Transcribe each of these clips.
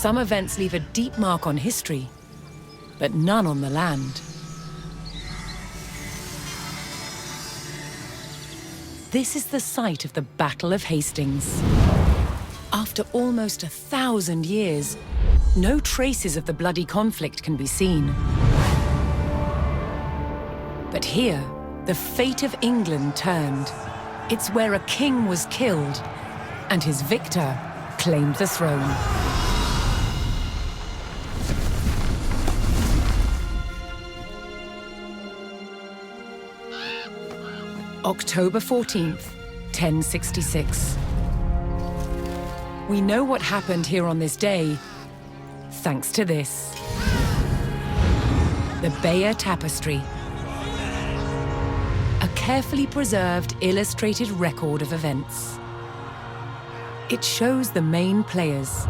Some events leave a deep mark on history, but none on the land. This is the site of the Battle of Hastings. After almost 1,000 years, no traces of the bloody conflict can be seen. But here, the fate of England turned. It's where a king was killed, and his victor claimed the throne. October 14th, 1066. We know what happened here on this day, thanks to this. The Bayeux Tapestry. A carefully preserved, illustrated record of events. It shows the main players.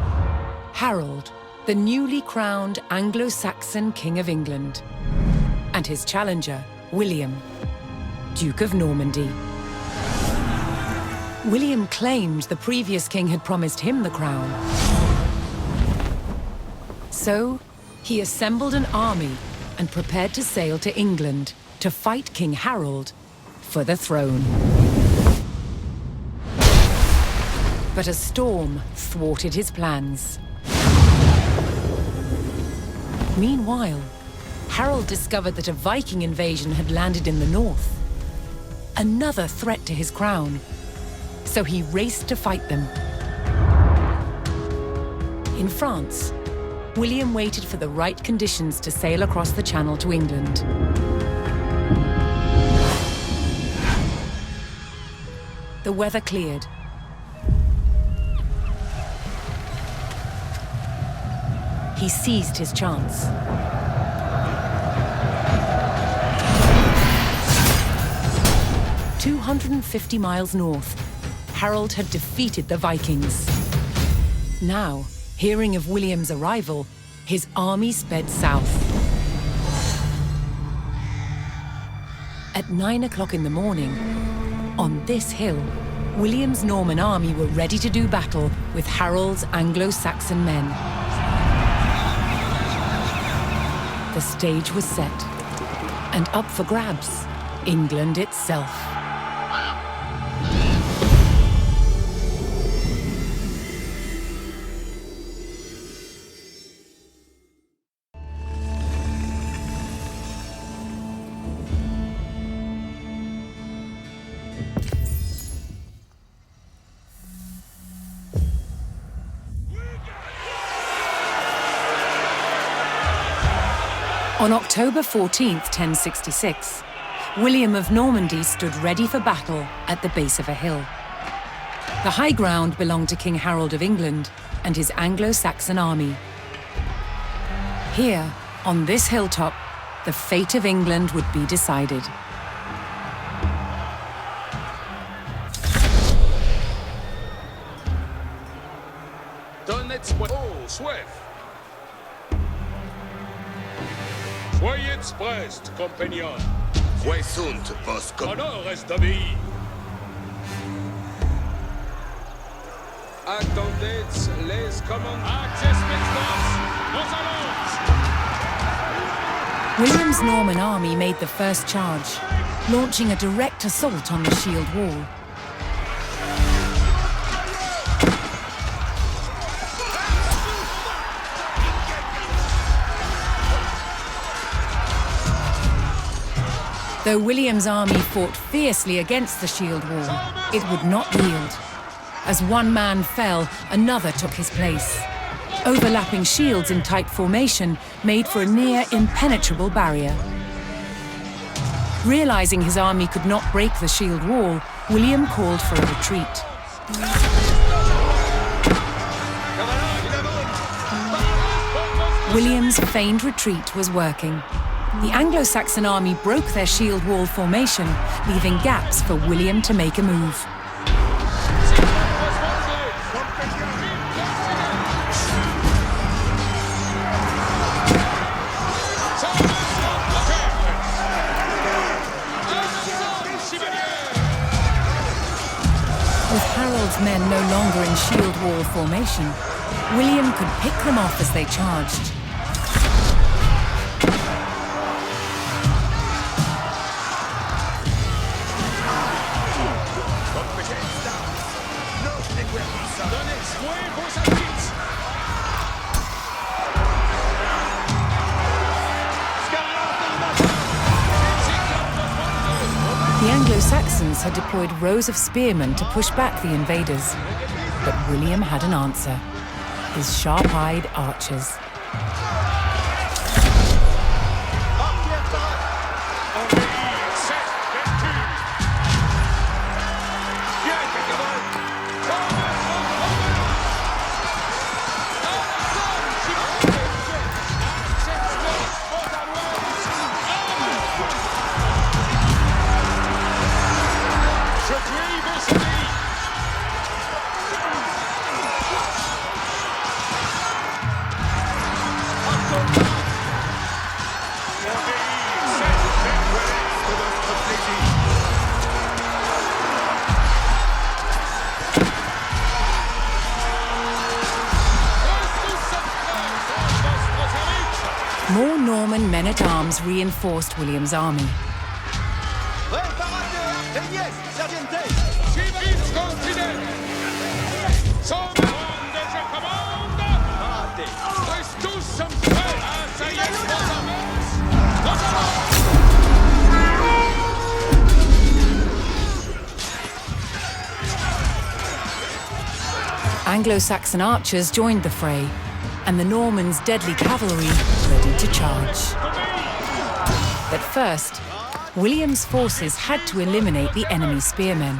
Harold, the newly crowned Anglo-Saxon King of England, and his challenger, William, Duke of Normandy. William claimed the previous king had promised him the crown. So, he assembled an army and prepared to sail to England to fight King Harold for the throne. But a storm thwarted his plans. Meanwhile, Harold discovered that a Viking invasion had landed in the north. Another threat to his crown. So he raced to fight them. In France, William waited for the right conditions to sail across the Channel to England. The weather cleared. He seized his chance. 250 miles north, Harold had defeated the Vikings. Now, hearing of William's arrival, his army sped south. At 9 o'clock in the morning, on this hill, William's Norman army were ready to do battle with Harold's Anglo-Saxon men. The stage was set, and up for grabs, England itself. On October 14th, 1066, William of Normandy stood ready for battle at the base of a hill. The high ground belonged to King Harold of England and his Anglo-Saxon army. Here, on this hilltop, the fate of England would be decided. Soyez prest, compagnons. Voi sunt, vos Honor est d'obéir. Attendez les commandes. Access nos allons. William's Norman army made the first charge, launching a direct assault on the shield wall. Though William's army fought fiercely against the shield wall, it would not yield. As one man fell, another took his place. Overlapping shields in tight formation made for a near impenetrable barrier. Realizing his army could not break the shield wall, William called for a retreat. William's feigned retreat was working. The Anglo-Saxon army broke their shield wall formation, leaving gaps for William to make a move. With Harold's men no longer in shield wall formation, William could pick them off as they charged. The Anglo-Saxons had deployed rows of spearmen to push back the invaders, but William had an answer: his sharp-eyed archers. More Norman men-at-arms reinforced William's army. Anglo-Saxon archers joined the fray, and the Normans' deadly cavalry ready to charge. But first, William's forces had to eliminate the enemy spearmen,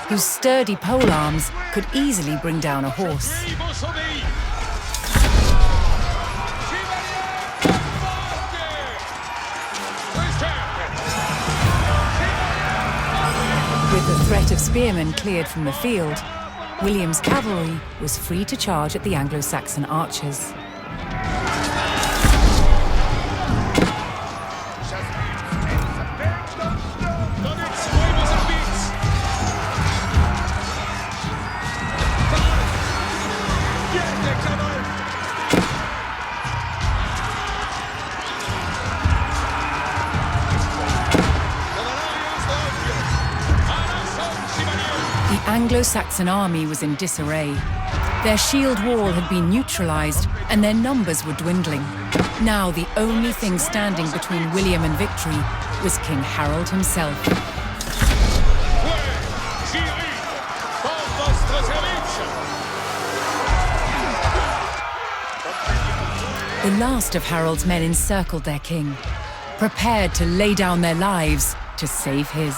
whose sturdy polearms could easily bring down a horse. With the threat of spearmen cleared from the field, William's cavalry was free to charge at the Anglo-Saxon archers. The Anglo-Saxon army was in disarray. Their shield wall had been neutralized and their numbers were dwindling. Now the only thing standing between William and victory was King Harold himself. The last of Harold's men encircled their king, prepared to lay down their lives to save his.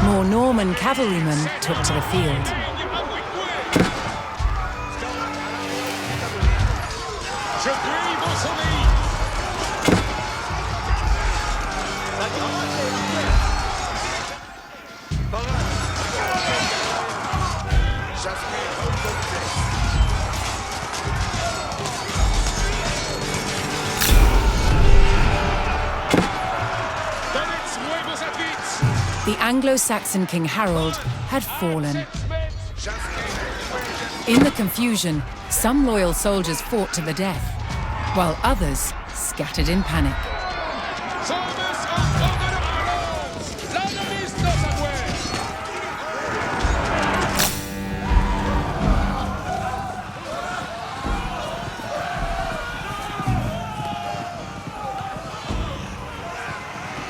More Norman cavalrymen took to the field. The Anglo-Saxon King Harold had fallen. In the confusion, some loyal soldiers fought to the death, while others scattered in panic.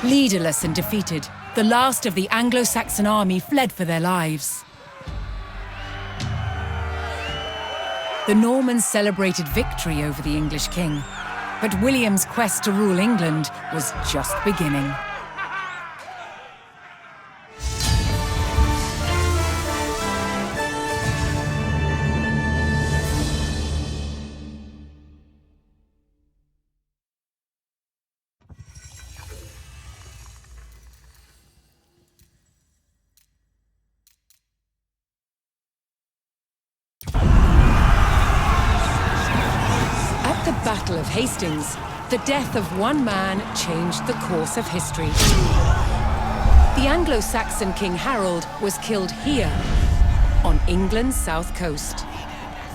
Leaderless and defeated, the last of the Anglo-Saxon army fled for their lives. The Normans celebrated victory over the English king, but William's quest to rule England was just beginning. Battle of Hastings, the death of one man changed the course of history. The Anglo-Saxon King Harold was killed here, on England's south coast.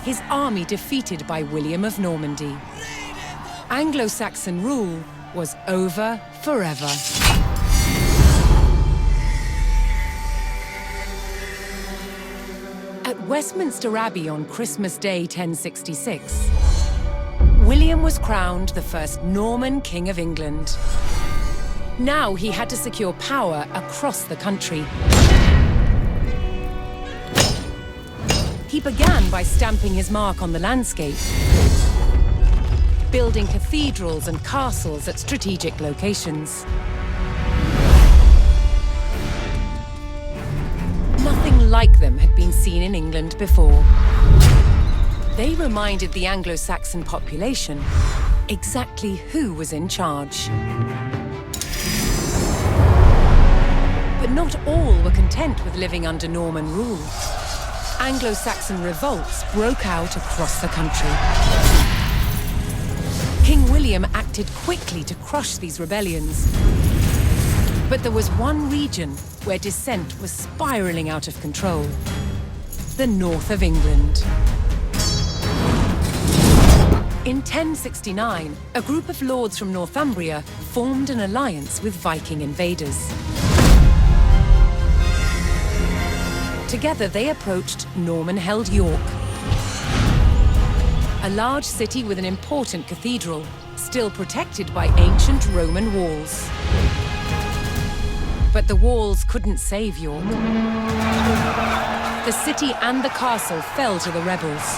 His army defeated by William of Normandy. Anglo-Saxon rule was over forever. At Westminster Abbey on Christmas Day 1066, William was crowned the first Norman King of England. Now he had to secure power across the country. He began by stamping his mark on the landscape, building cathedrals and castles at strategic locations. Nothing like them had been seen in England before. They reminded the Anglo-Saxon population exactly who was in charge. But not all were content with living under Norman rule. Anglo-Saxon revolts broke out across the country. King William acted quickly to crush these rebellions. But there was one region where dissent was spiraling out of control: the north of England. In 1069, a group of lords from Northumbria formed an alliance with Viking invaders. Together, they approached Norman-held York, a large city with an important cathedral, still protected by ancient Roman walls. But the walls couldn't save York. The city and the castle fell to the rebels.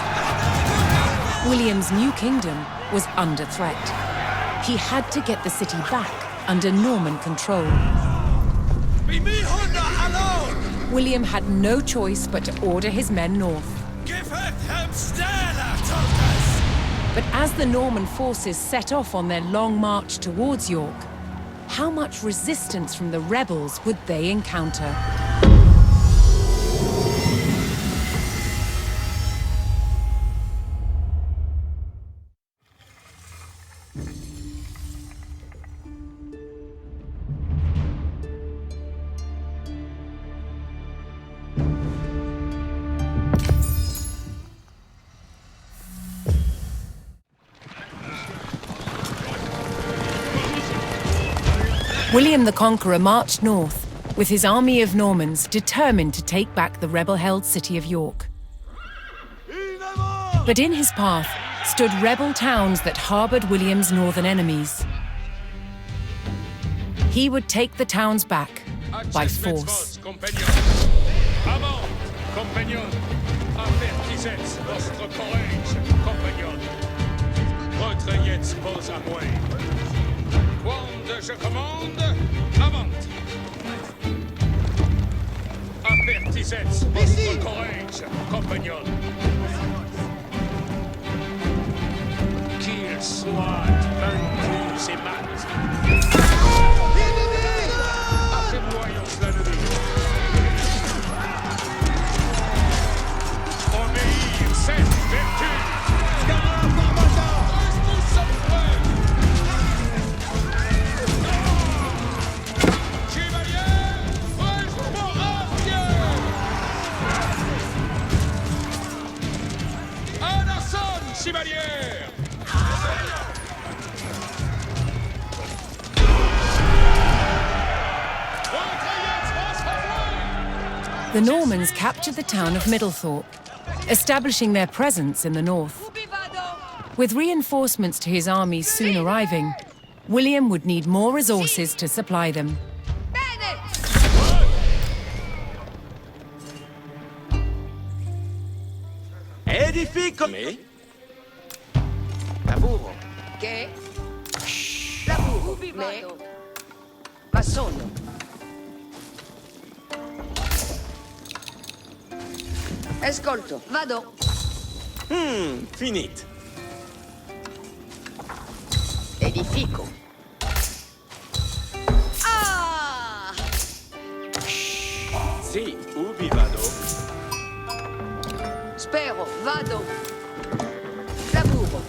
William's new kingdom was under threat. He had to get the city back under Norman control. William had no choice but to order his men north. But as the Norman forces set off on their long march towards York, how much resistance from the rebels would they encounter? William the Conqueror marched north, with his army of Normans determined to take back the rebel-held city of York. But in his path stood rebel towns that harboured William's northern enemies. He would take the towns back by force. Quando je commande, avant. Avertissez votre courage, compagnon. Qu'il soit vaincu et mat. Affermoyons la nuit. Obéir, cette vertu. The Normans captured the town of Middlethorpe, establishing their presence in the north. With reinforcements to his armies soon arriving, William would need more resources to supply them. Edifico me. Lavoro. Che? Lavoro. Me. Ma sono. Ascolto. Vado. Finit. Edifico. Ah! Sì, ubi vado. Spero. Vado. Lavoro.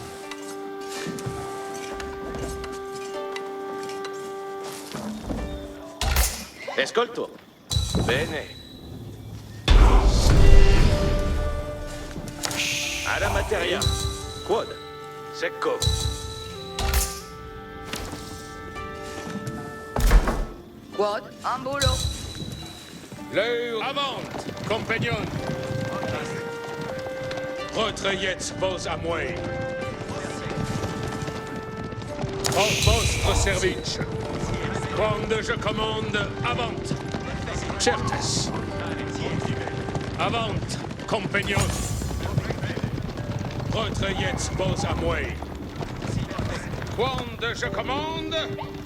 Ascolto. Bene. Alla materia. Quad. Secco. Quad, en boulot. L'heure avant, compagnon. Retrayez vos amours. En votre service. Quand je commande, avant. Certes. Avant, compagnon. Retrayez vos amours. Quand je commande,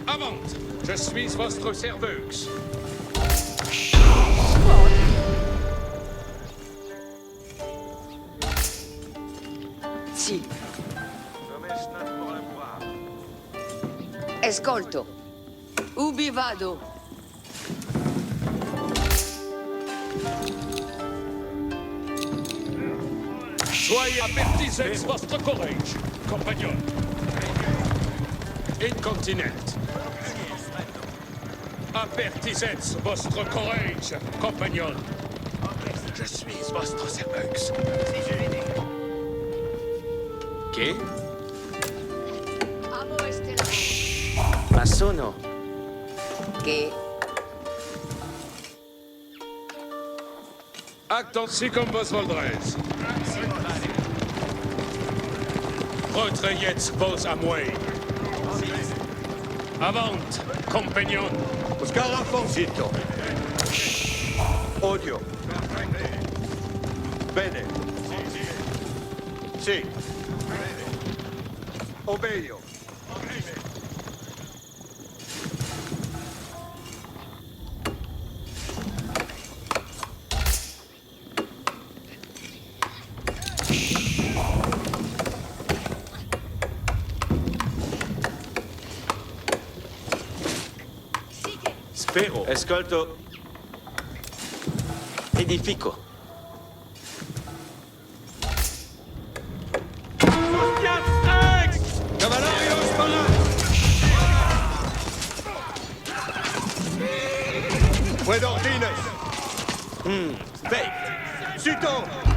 avant. Je suis votre serveuse. Sì. Ascolto. Ubi vado? Soyez avertissez votre courage, compagnon. Incontinent. Avertissez votre courage, compagnon. Je suis votre serveuse. Che? Amo este lavoro. Ma sono. Che? Attention comme vos voldrez. Retrayez vos amours. Avant, compagnon. Scarafonzito. Odio. Bene. Sì. Obeio. Spero. Ascolto. Edifico. Cavalario, spara! Fue d'ordines. Beh. Zitto!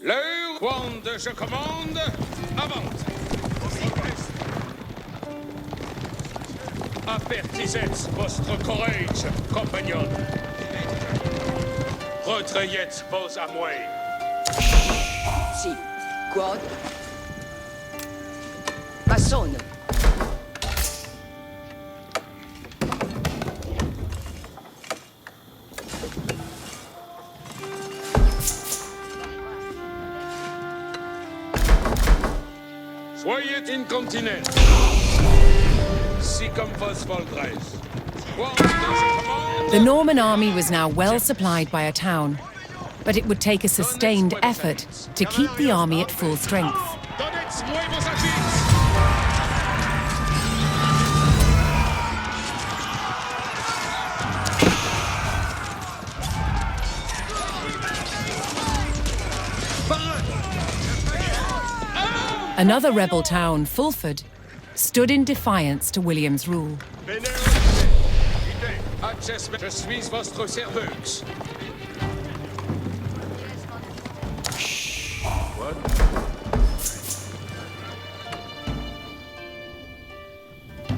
L'heure, quand je commande, avant. Avertissez votre courage, compagnon. Retrayez vos amours. Sì. Quad. Massone. Soyez incontinent. Si comme vos voldrez. Quand je commande, The Norman army was now well supplied by a town, but it would take a sustained effort to keep the army at full strength. donnez-moi vos affiches. Another rebel town, Fulford, stood in defiance to William's rule. Adjustment. Je suis votre serveuse.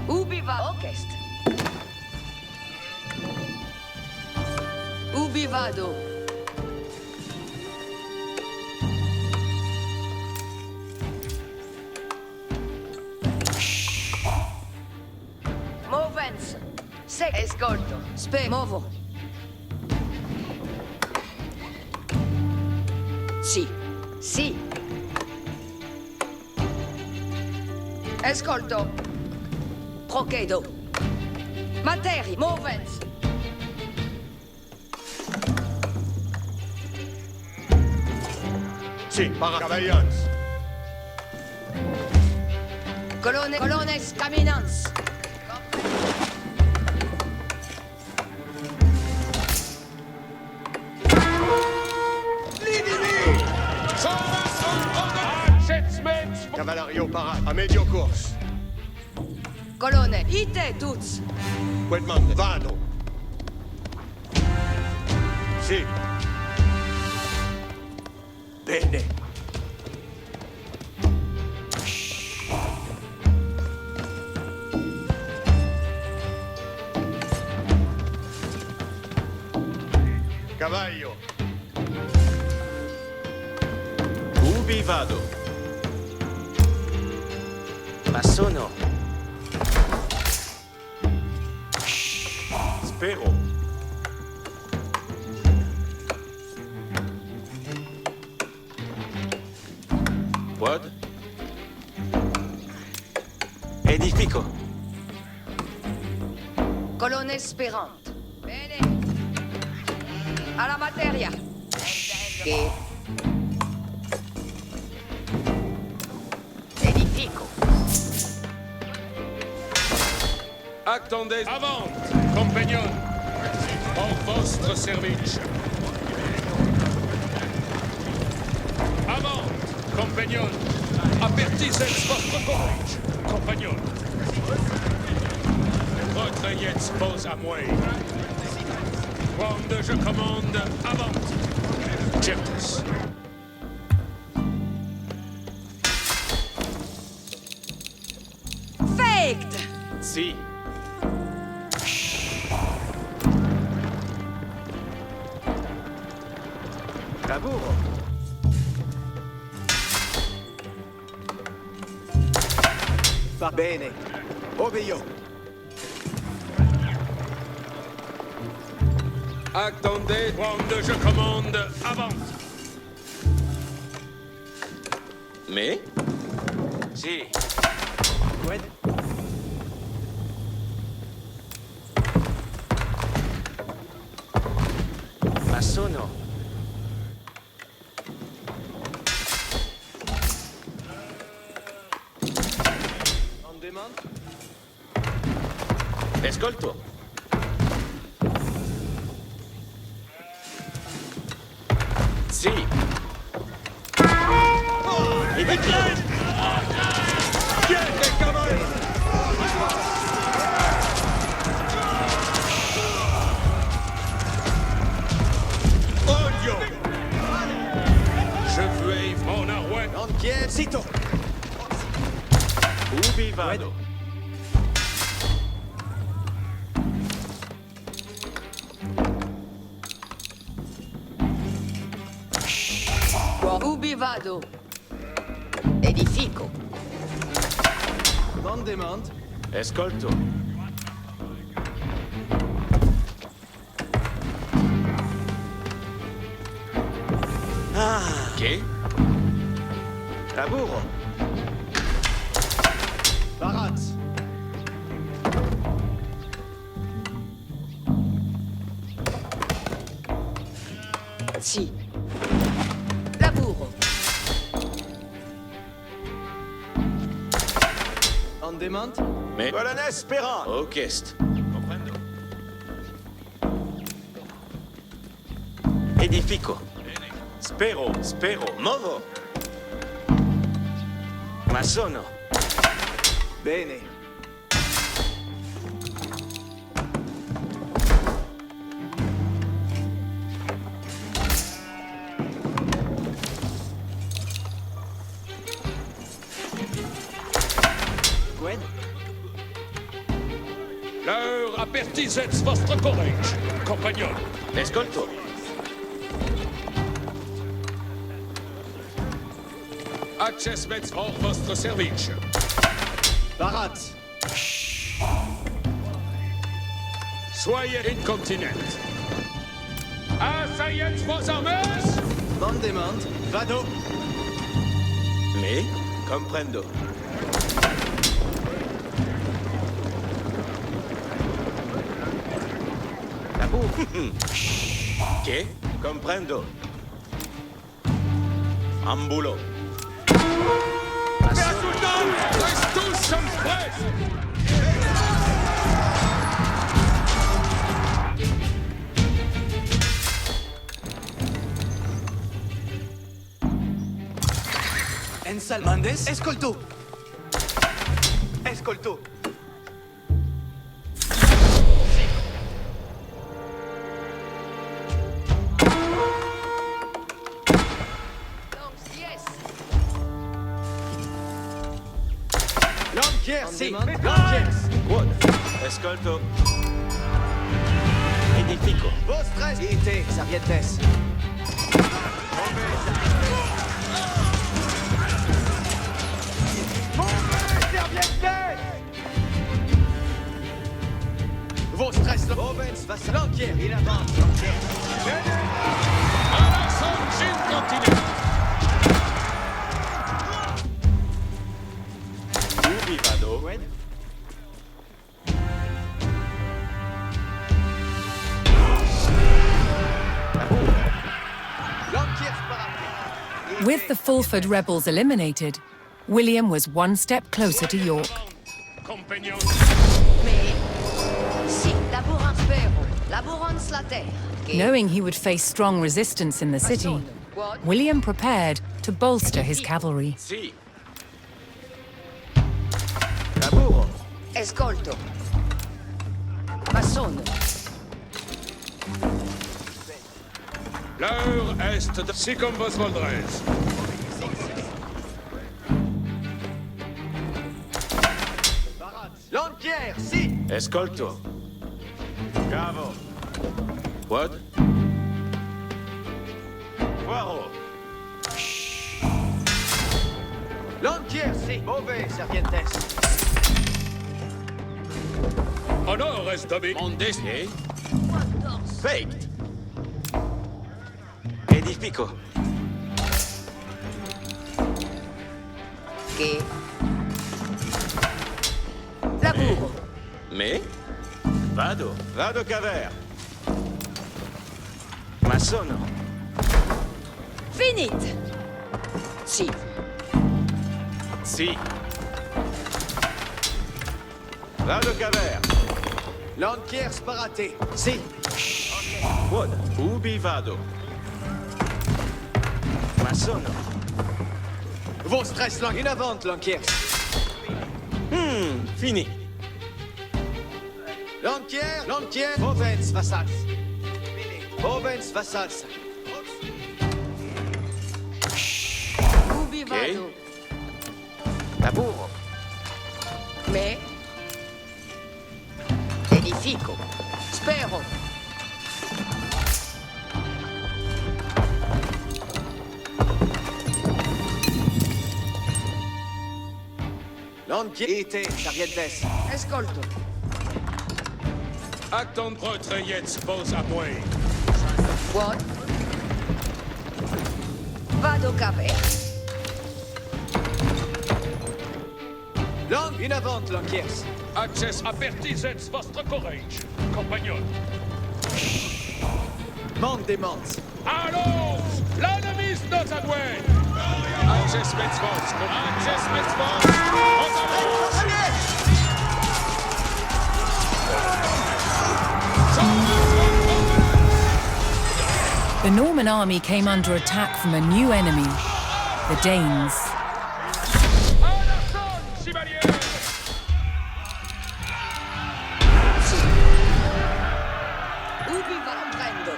Ubi va? Orchest. Ubi vado? Movens. Se ascolto. Movo. Sì. Sì. Ascolto. Procedo. Materi. Movens. Sì, para cavalians. Colones caminans. Somos un Schätzmetz! Cavalleria parade. A medio course. Colonel, ite tuts. Quedman, vado. Sì. Bene. Cavallo. Ubi vado? Ma sono. Spero. Quad? Edifico. Colonel Sperant. Bene. Alla materia. Che? Edifico. Attendez, avant, compagnon. En vostre service. Avant, compagnon. Avertissez votre courage, compagnon. Votre jetzt pose à moi. Quand je commande, avant. Certes. Faked. Si. Lavoro. Va bene. Obbio. Attendez, quand je commande, avant. Mais? Si. Qued? Ma sono. On demand? Ascolto. Sì. Edifico. Siete cavalli! Odio! Je veux mon arwet. Non quietito. Ubi vado? Ubi vado. Edifico. On demand? Ascolto. Ah. Che? Lavoro. Baraz. Sì. Lavoro. On demand? Mais... Colonel Sperant. Orchestre. Comprendo. Edifico. Spero. Movo. Ma sono. Bene. Gwen? L'heure apertisez votre courage, compagnon. Ascolto. Accessmets hors votre service. Baraz. Soyez incontinent. Asseyez vos armes. On demand? Vado. Mais... Comprendo. Lavoro. Che? Comprendo. Ambulo. Ma sono. Reste tous sommes prêts. Ensal Mendes. Escolto. Escolto. Yes. Lanquier, si. On demande. Lanquier. Wood. Escolto. Edifico. Vostres. IT. Sargentes. Vostres. Ovens. Vas. Lanquier. Il avance. Lanquier. Alarson Gin Continent. Ubi vado? Gwen. Lanquier sparate. With the Fulford rebels eliminated, William was one step closer to York. Compagnon. Mais... Si, labourant spero. Laborans la terre. Che... Knowing he would face strong resistance in the city, What? William prepared to bolster his cavalry. Si. Laburo. Escolto. Massone. L'heure est de... Si comme vos voldrez. Lanquier, si. Escolto. Cavo. Wood. Poirot. Lanquier, si. Mauvais, Sargentes. Honor est domi. Mondes. Eh? Faked. Edifico. Che... Laburo. Me? Vado. Vado caver. Masono. Finite. Si. Si. Vado caver. Lanquier sparate. Si. Wood. Ubi vado? Masono. Vostres lang in avant, Lanquier. Fini. Lanquier, Lanquier. Ovens, vassals. Ovens, vassals. Ubi vado. Laburo. Me... Edifico. Spero. Lanquier, IT, Sargentes. Escolto. Acton protre jetzt vos apoi. What? Vado caver. Lang in avant, Lanquier. Access apertisets vostre courage. Compagnon. Mande des mantes. Allons! L'ennemis nos adoués! Access mets vos. Access mets vos. Vos avance! The Norman army came under attack from a new enemy, the Danes. Alarson, chevalier! Ubi va prendo.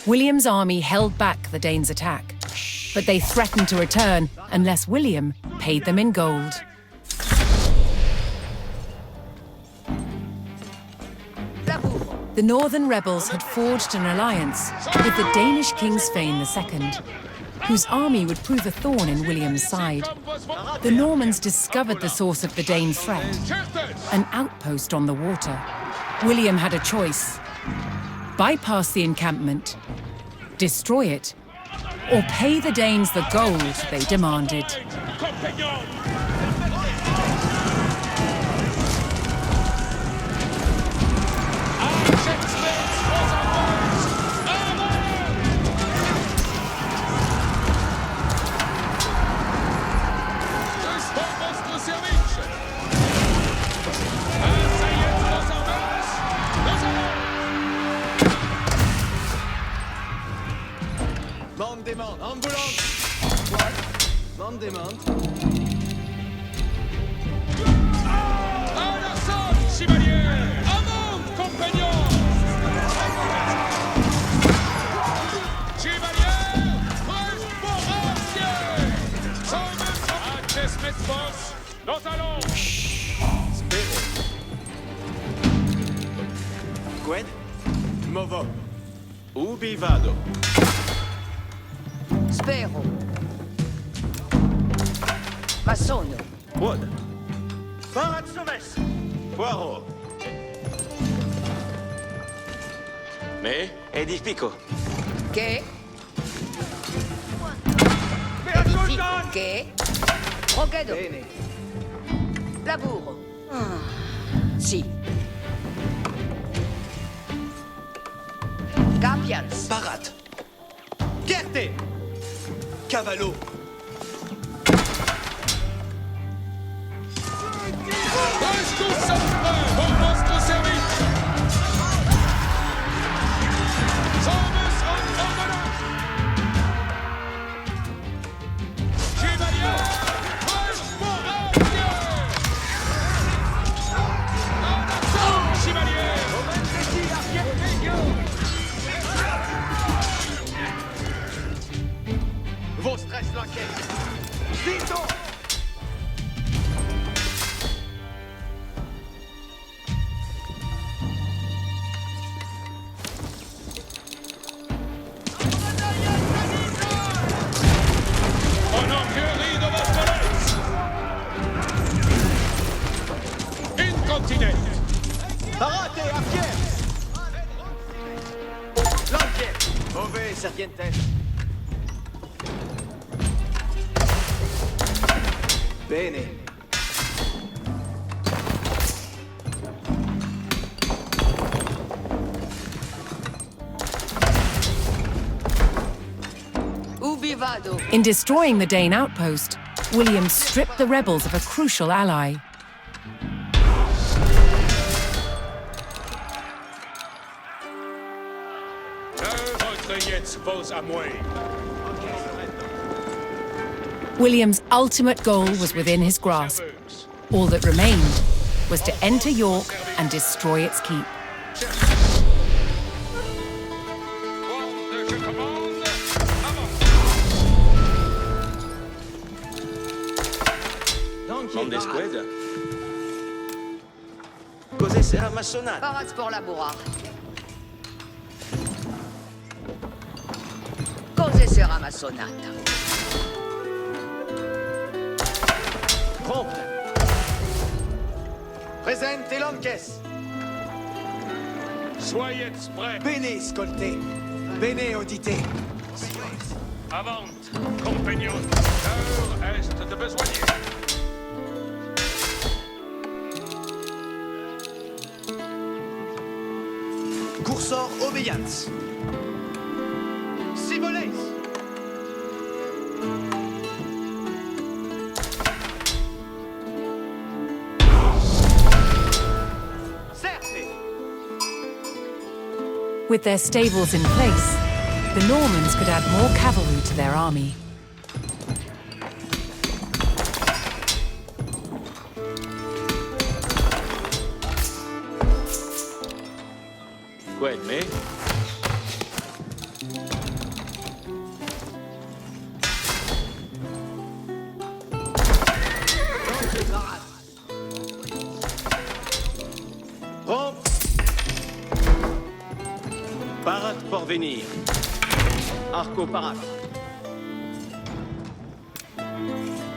William's army held back the Danes' attack, but they threatened to return unless William paid them in gold. Laburo. The northern rebels had forged an alliance with the Danish king Svein II, whose army would prove a thorn in William's side. The Normans discovered the source of the Dane threat, an outpost on the water. William had a choice: bypass the encampment, destroy it, or pay the Danes the gold they demanded. Compagnon! Access mets vos avance! Estou vostro serviço! Assaiez vos avance! Nos avance! demande. Ambulance. What? Mande demande. À l'assaut, chevalier! Avant, compagnon! Chevalier! Presse pour acier! Sommes à Desmetbos! Nous allons! Qued? Movo. Ubi vado? Spero. Masono. Quod? Parat soves! Poirot. Me? Edifico. Che? Beasultan! Che? Procedo. Bene. Laburo. Sì. Capians. Parat. Chierte. Cavallo. Reste tous prêts pour votre service! Sommes en ordonnance! Chevalier! Presse pour acier! À l'assaut, chevalier! Vos stress l'enquête. Zito. On enquérit de votre laisse! Incontinent! Parat et à pied. L'enquête. Mauvais, serpientes. Bene. Ubi vado. In destroying the Dane outpost, William stripped the rebels of a crucial ally. Votre yetz vos à moi. William's ultimate goal was within his grasp. All that remained was to enter York and destroy its keep. Je commande, avant! Mondes qued? Cos'è sera massonata? Parats pour Labora. Cose sera massonata. Prompte. Presente l'enquête. Soyez prêts! Bene scolté. Bene audité. Avant, compagnon! L'heure est de besoigner! Cursor obéissance. Siboles. Certes. With their stables in place, the Normans could add more cavalry to their army. Qued me? Prompt. Parat pour venir. Arco parat.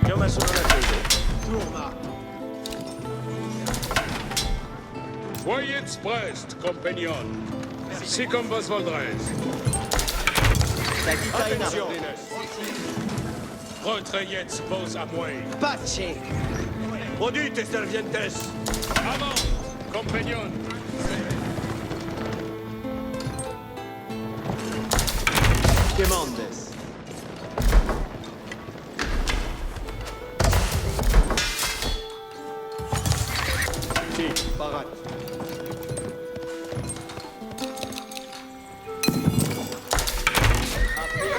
Chiama sono la cosa. Tourma. Soyez prest, compagnon! Si comme vos voldrez! Attention! Votre yetz vos à moi! Pace. Produite servientes! Avant, compagnon! Demandes. Si, parat.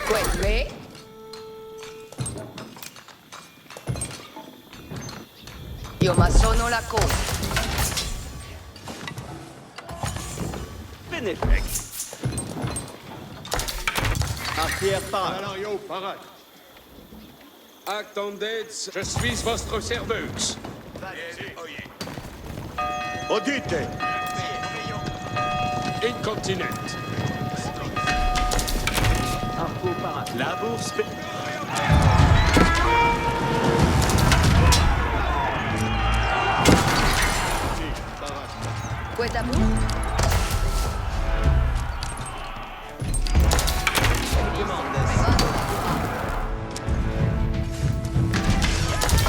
Quelle Prenons la côte. Bénéfique. Arrière, parade. Valario, parade. Attendez, je suis votre serveuse. Audite. Incontinent. La bourse. Couette à bout.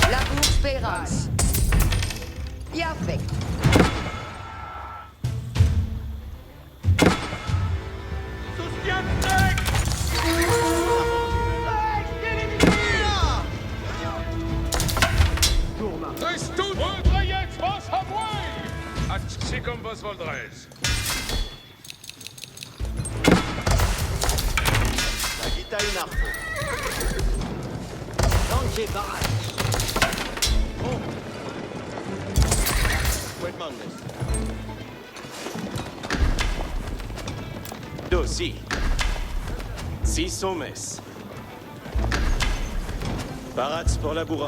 La bourse Pérance. Y a fait. Ist du Rödre jetzt was Hawaii? Atschicum was Voldrez. Sagita Inarfo. Lanquier barrage. Quet Mandes. Dossi. Si somes. Parats pour la bourra.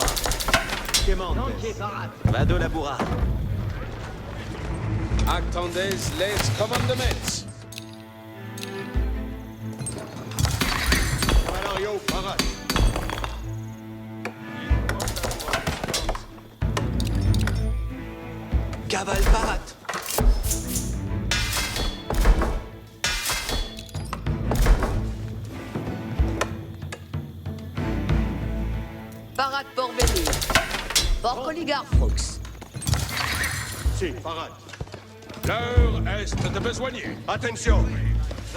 Lanquier barrage. Vado la bourra. Attendez les commandements. Valario, parade. Cavale parat. Parade pour venir. Porco Ligarfrux. Si, parade. L'heure est de besoigner. Attention.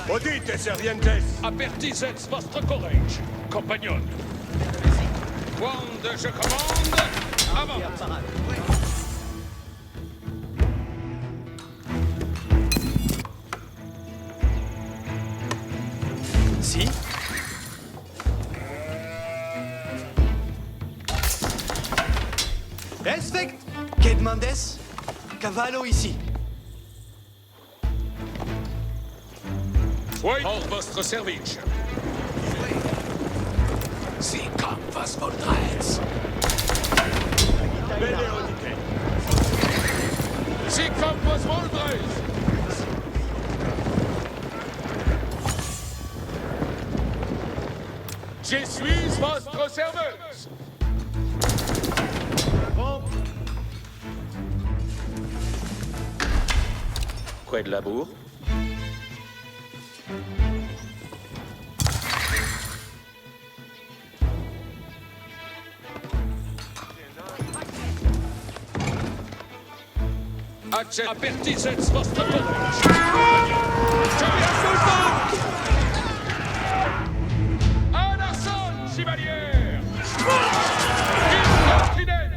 Audite, servientes. Apertisez votre courage, compagnon. Quand je commande, avant. Si. Respect. Que demandes? Cavallo ici. Oui. Pour votre service. Si comme was Voldrez. Bene, audite. Si comme was Voldrez. Je suis votre serveuse. Quoi de la bourre? Apertisez votre courage. Je viens sous le À l'arson, chevalier. Incontinent.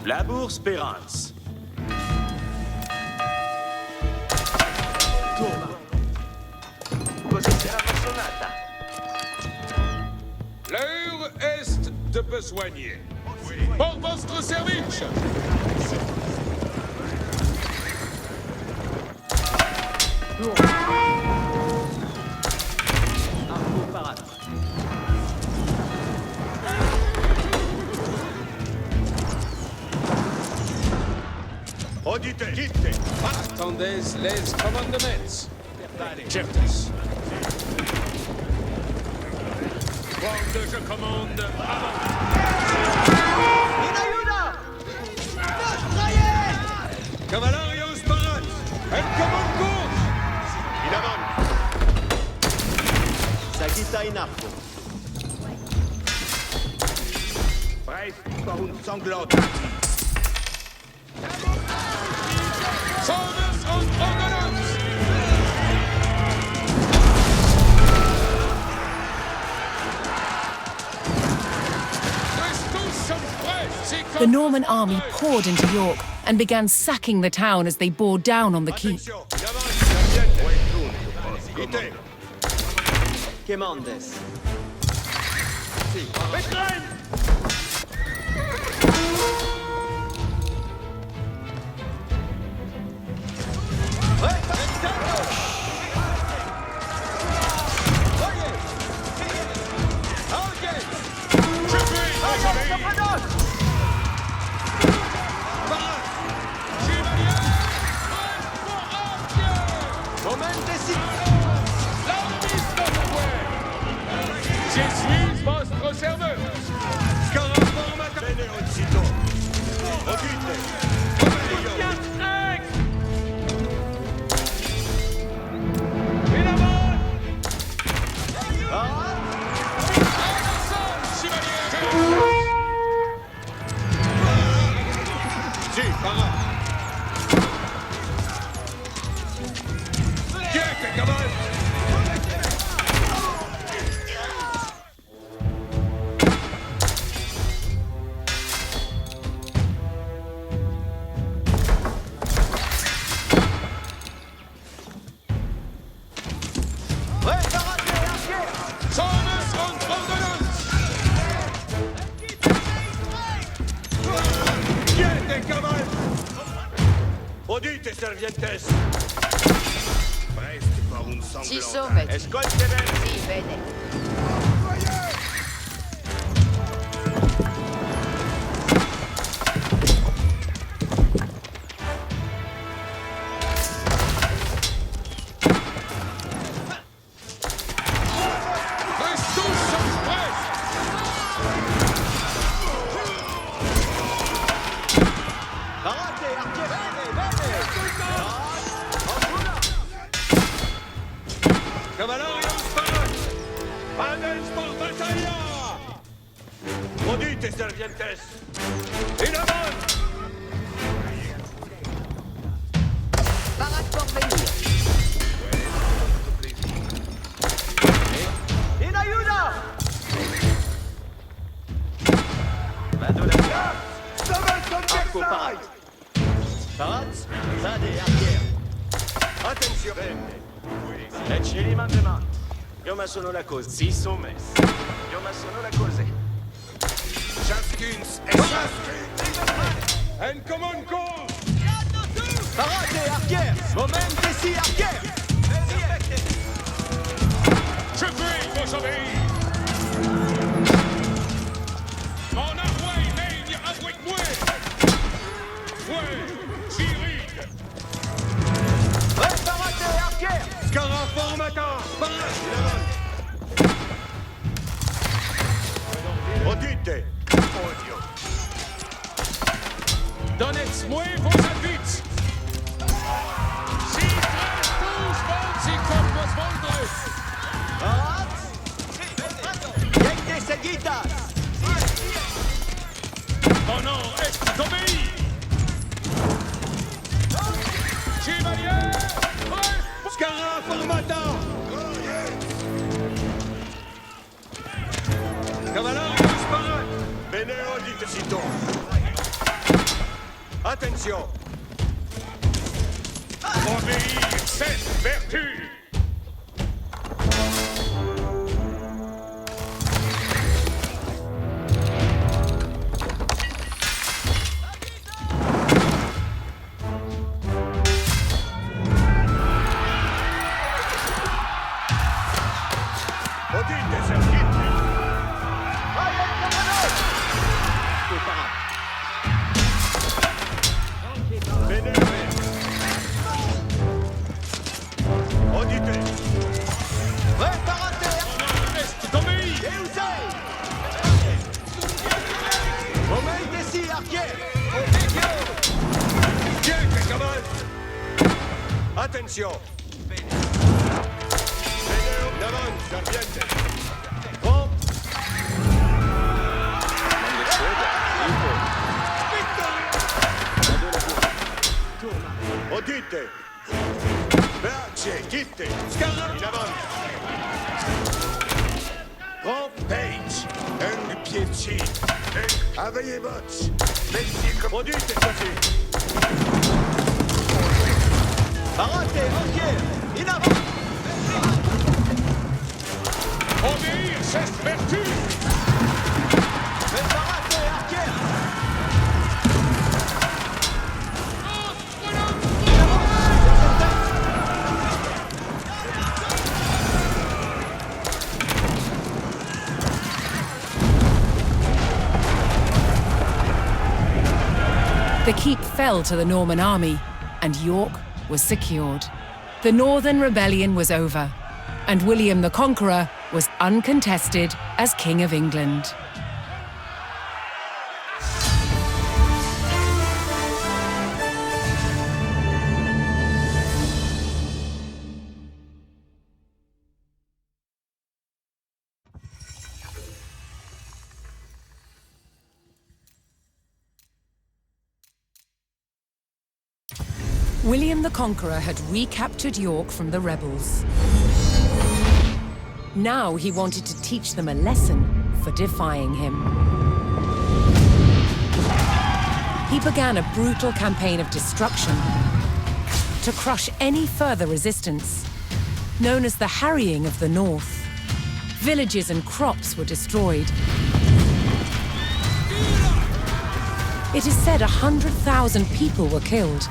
La bourse Pérance. L'heure est de besoigner. Pour votre service. Audite, quitte. Attendez les commandements. Certes. Quand je commande, avant. Cavalarios parat. El commande gauche. In avant. Sagita Inarfo. Presto pour un sanglante. Sauves und ordonnances. Tous sont prêts. C'est The Norman army poured into York and began sacking the town as they bore down on the keep. Attention, in avance, sergente. Quitte. Quemandes. Je suis votre serveur. Bene, Oncito. Odite. Si, para. Quiete, caballo. Thomas und Ordonnanz. Quiete, caballo. Odite, servientes. Presti per un Ci sanglante. sono. Escolte bene. Sì, bene. Reste tous sans stress. Parate, arquer, bene. Cavallarium sparat. Adens por battaglia. Odite, servientes. In avant. Parat pour venir. In ayuda! Arco parat. Parat, vade, arquer. Attenzione. Bene. E ci rimandano. Io ma sono la cosa. Si sono messi. Io ma sono la cosa. Chaskins et Chaskins. En common call. Parate, arquer. Moment ici, arquer. Je prie vos obéir. Mon arway règne avec moi. Ouais, Cyril. Parate, arquer. Scaraformator. Parat. In avant. Odite. Odio. Donnez-moi vos habits. Si tous vont si comme vos vondres. Parat. Yekte seguitas. Mon nom est d'obéir. Chevalier. Scaraformator. Cavallarium sparat. Bene, odite, sito. Attention. Obéir, c'est vertu. Odite, serviente. Bene, bene. Odite. Parate, Mon nom est d'obéir. Eusei. Moment ici, arquer. Quiete, caval. Attention. Bene, in avanti, serviente. Bon. Odite. Brace, quitte. Scarra. In avanti. Rampage. And pieds. Aveuillez votre. Conduite, ceci. Barate, Angier, in avant. Obéir, c'est vertu. Barate, Angier. The keep fell to the Norman army, and York was secured. The Northern Rebellion was over, and William the Conqueror was uncontested as King of England. William the Conqueror had recaptured York from the rebels. Now he wanted to teach them a lesson for defying him. He began a brutal campaign of destruction to crush any further resistance, known as the Harrying of the North. Villages and crops were destroyed. It is said 100,000 people were killed.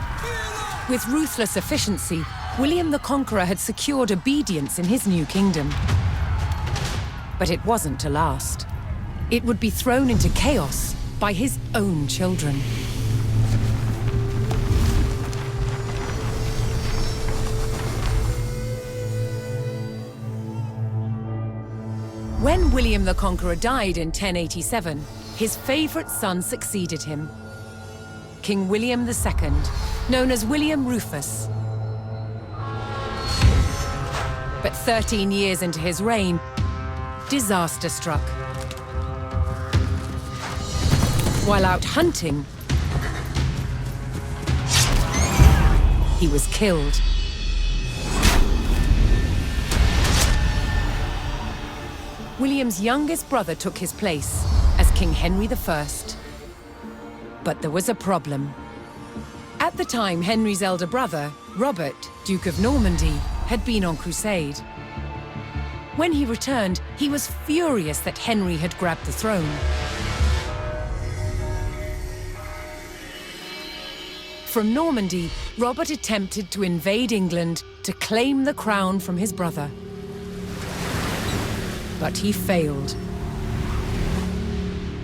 With ruthless efficiency, William the Conqueror had secured obedience in his new kingdom. But it wasn't to last. It would be thrown into chaos by his own children. When William the Conqueror died in 1087, his favorite son succeeded him, King William II, known as William Rufus. But 13 years into his reign, disaster struck. While out hunting, he was killed. William's youngest brother took his place as King Henry I. But there was a problem. At the time, Henry's elder brother, Robert, Duke of Normandy, had been on crusade. When he returned, he was furious that Henry had grabbed the throne. From Normandy, Robert attempted to invade England to claim the crown from his brother. But he failed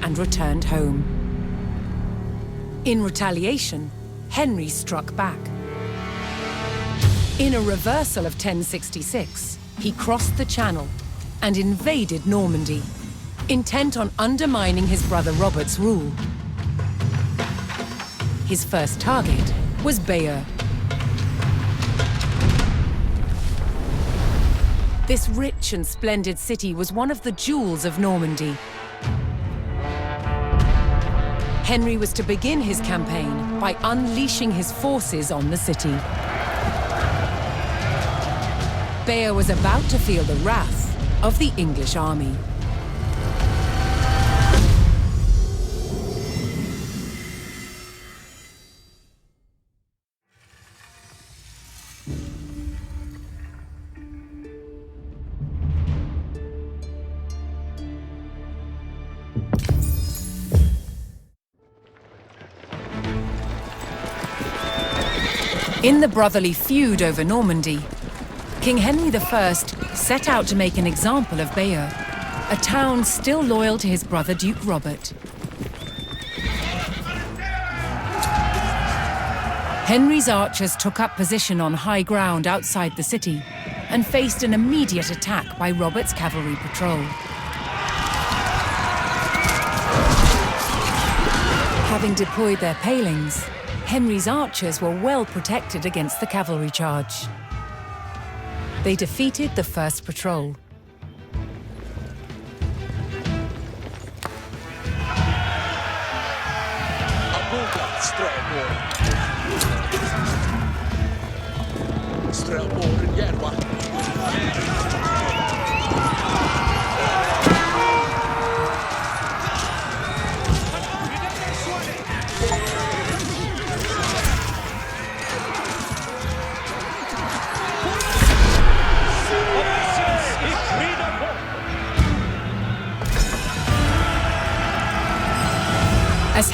and returned home. In retaliation, Henry struck back. In a reversal of 1066, he crossed the Channel and invaded Normandy, intent on undermining his brother Robert's rule. His first target was Bayeux. This rich and splendid city was one of the jewels of Normandy. Henry was to begin his campaign by unleashing his forces on the city. Bayeux was about to feel the wrath of the English army. In the brotherly feud over Normandy, King Henry I set out to make an example of Bayeux, a town still loyal to his brother Duke Robert. Henry's archers took up position on high ground outside the city and faced an immediate attack by Robert's cavalry patrol. Having deployed their palings, Henry's archers were well protected against the cavalry charge. They defeated the first patrol.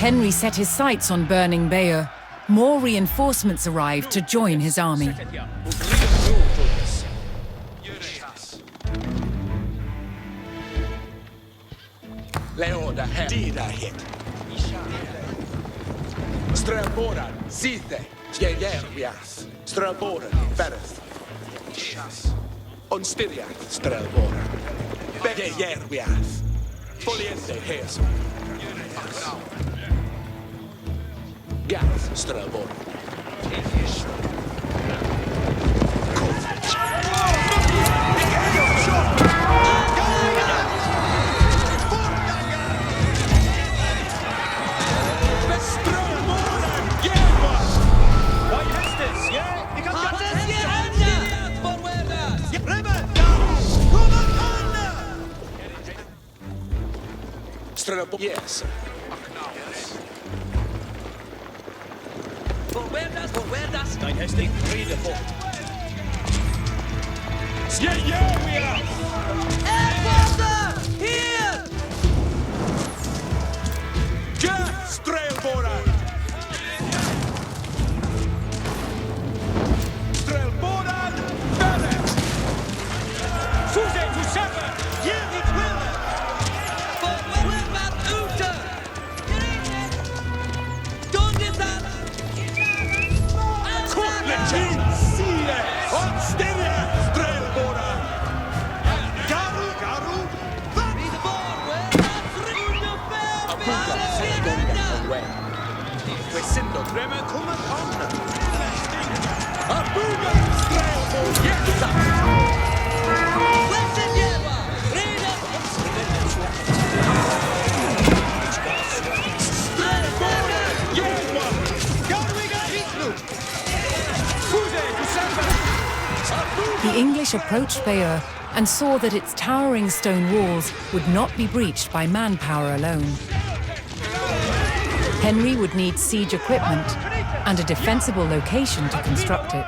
Henry set his sights on burning Bayeux, more reinforcements arrived to join his army. Leoda här. Dida het. Strömborrar, side. Jägervias. Strömborrar, färres. Onstiriat, strömborrar. Jägervias. Poliente, hes. Gas, strömborrar. Yes. Forwardas. Dein Hastings, Friede vor. Jägervias. Here! Gas, strömborrar. Strömborrar, färres. Fuse to seven. Sindo, drömmen kommer komma. Abuga, strömborrar. Yes. The English approached Bayeux and saw that its towering stone walls would not be breached by manpower alone. Henry would need siege equipment and a defensible location to construct it.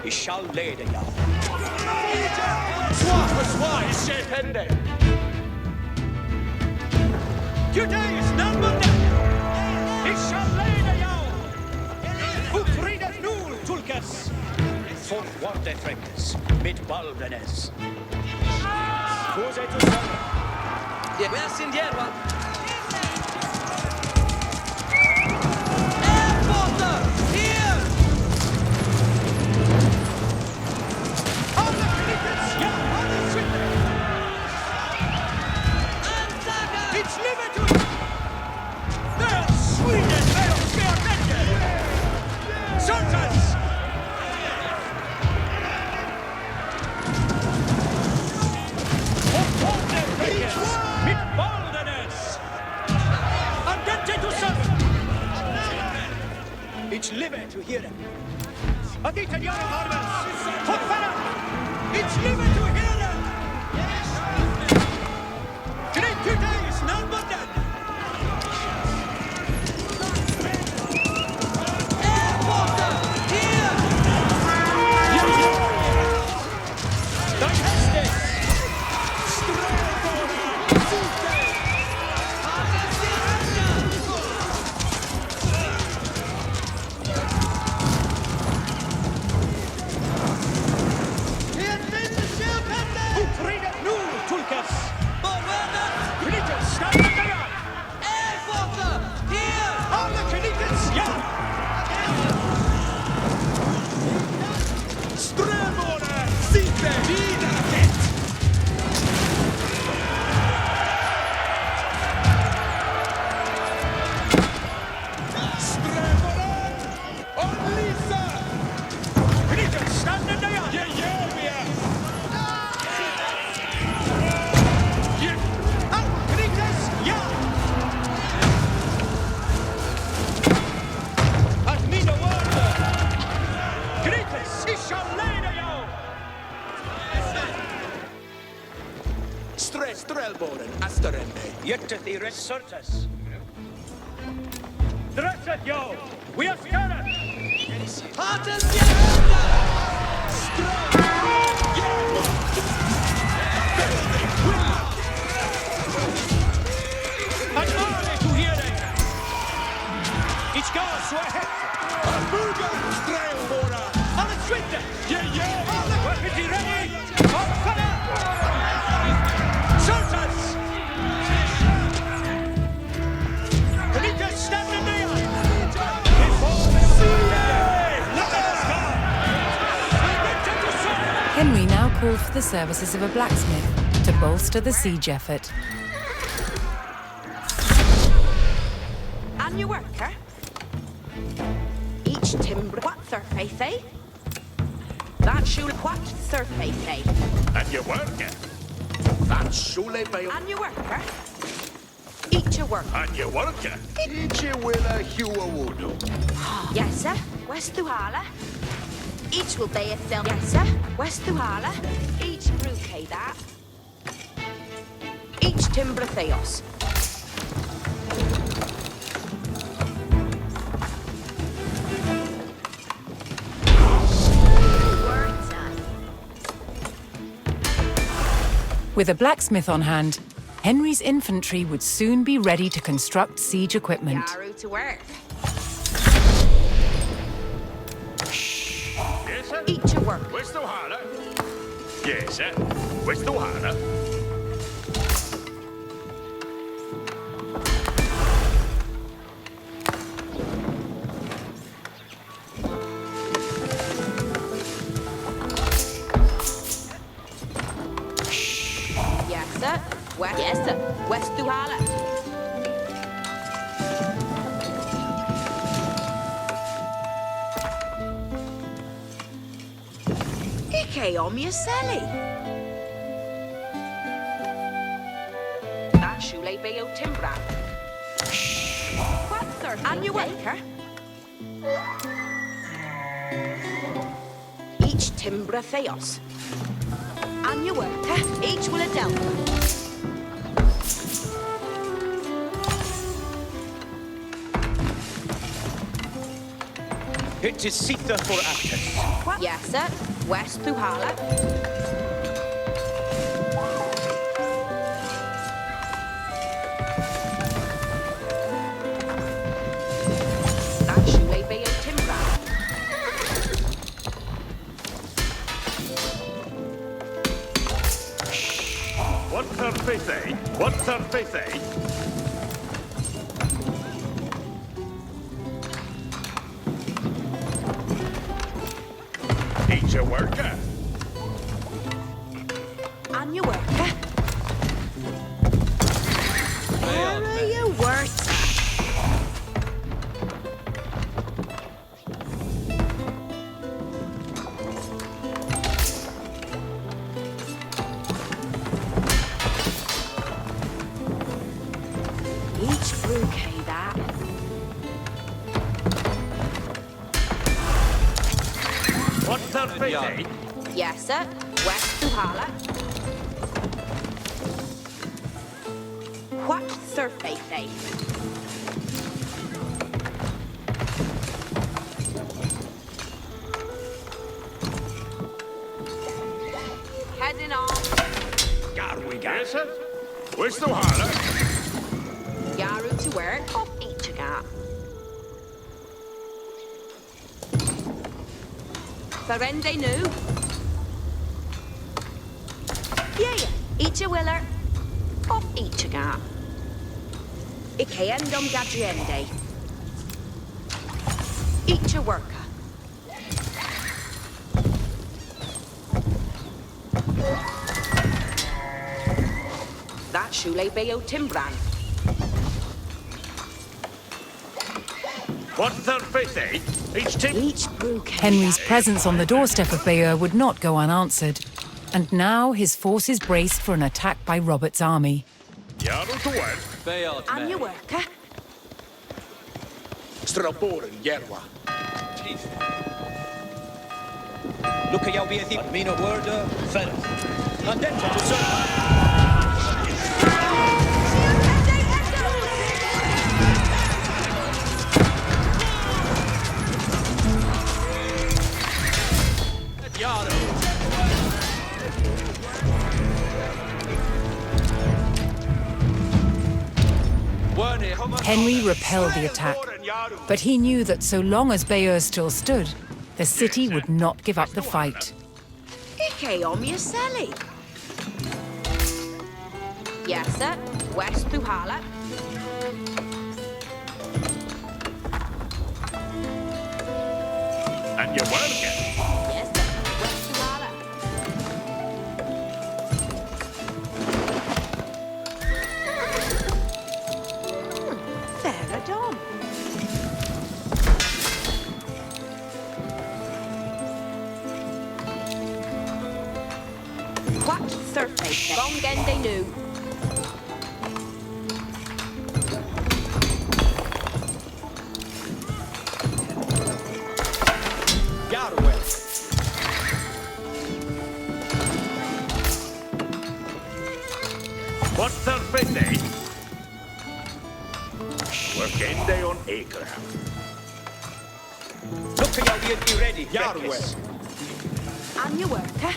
Ich shall lede ja. Svar för svar i Shepende. Today is number Ich shall leda jou. Ufridet nul, Tulkas. Forward Frekes, mit Baldenes. Vorsicht zu sein. Wer sind Jerwa? Ich live to hear them. Adita Yara Harvest! Fortfarande! It's living to hear them! Great today is none but that! Strelboren, Asterende. Jättet i resortes. Dresset, yo! We are scattered! Paten Henry now called for the services of a blacksmith to bolster the siege effort. And your worker? Each timber what thirfaithe? That shule what thirfaithe? And your worker. That's surely by And your worker? Each a worker. and your worker. Each will a hue a wood. Yes, sir. West Duhala. Each will be a film. Yes, sir. West Duhala. Each brookie that. Each timber theos. With a blacksmith on hand, Henry's infantry would soon be ready to construct siege equipment. Yaru to work. Yes, sir. Each a work. Where's the Hana? Yes, sir. Where's the Hana? Yes, sir. West. Yes, sir. West Duhala. Ike om je selly. That shule be o timbra. What sir? And you worker? Each timbra theos. And your worker, each will a delta. It is Sitha for Actus. What? Yes, sir. West Duhala. That shule be o timbra. What's her face, eh? What's her face, eh? Each a worker. And your worker. Where are you worker? Each bouquet that. What's her face, eh? Yes, sir. West Duhala. What surface? Heading on. Garwiga. Yes, sir. Where's the Hana? Yaru to work. Up each a gap. Ferende new. Yeah, each a willer. Up each a gap. Ike endom gadriende. Each a worker. That shule beo timbran. What's her face, eh? Each tip. Each brook. Henry's presence on the doorstep of Bayeux would not go unanswered, and now his forces braced for an attack by Robert's army. Yaru to work. Bayard, And your worker. Straporen, Yerwa. Look at jou weer die Mino Worde verder. And then to serve. Henry repelled the attack, but he knew that so long as Bayeux still stood, the city would not give up the fight. Ike om je selly. Yes, sir. West Duhala. And your worker. Yes, sir. West Duhala. Quack surface. Gong Gende Nu. Garwell. What's our fate, eh? Working day on acre. Look how you'll be ready. Garwell. On your work, eh?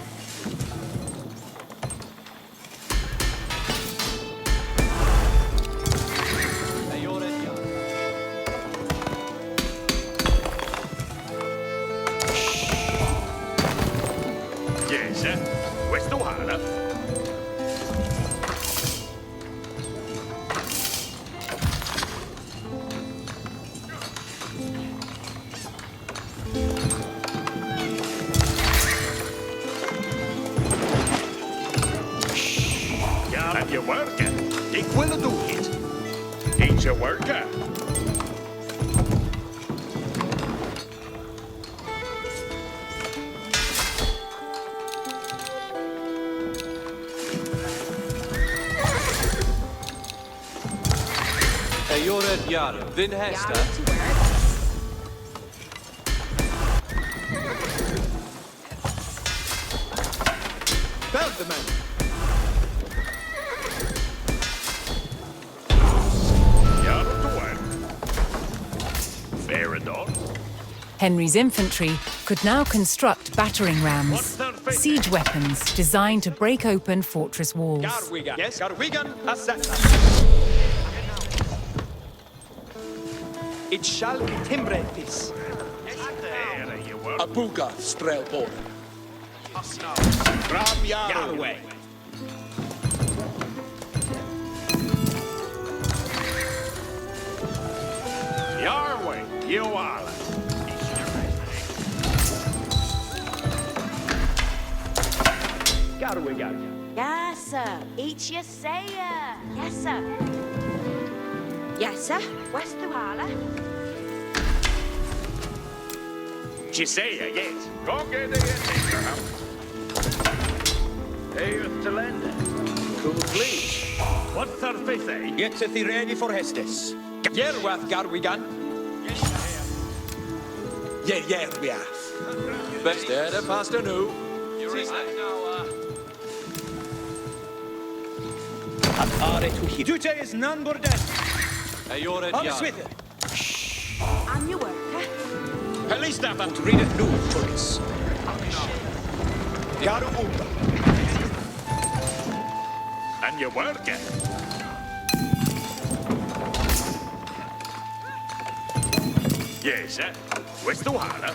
Yes, questo hala. Ja, and you working. Ik will do it. Ain't you worker? Eored Yara, Vin Hester. Yarrow to work. Beldeman. Ja, to work. Fair enough. Henry's infantry could now construct battering rams, What's their fate? siege weapons designed to break open fortress walls. Garwigan. Yes, Garwigan. Assassin. It shall be timbretis. There you work. Abuga, Strelpor. Ram Yarway. Your way, you are. Garwigan. Yes, sir. Each you say, yes, sir. Yes, sir. West Tuhala. Chisea, yes. Go get it, Abraham. Hey, to lend. Cool, please. What's our fifth, eh? Get thee ready for Hestes. Yerwath, Garwigan. Yerwath. Bestead Pastor Nu. Are to hit. Duty is none but dead. Eored On the Yara. swither. On your work, eh? Pelistava. To read it new choice. Garu Umba. And you working. Yes, Where's the water?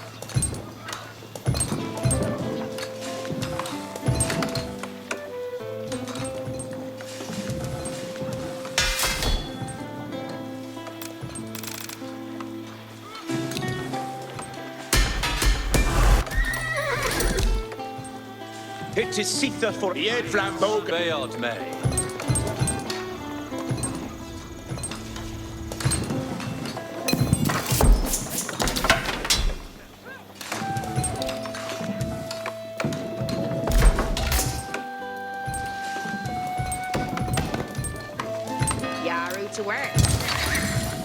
It is Sitha for Yed Flambeau. Bayard May. Yarrow to work.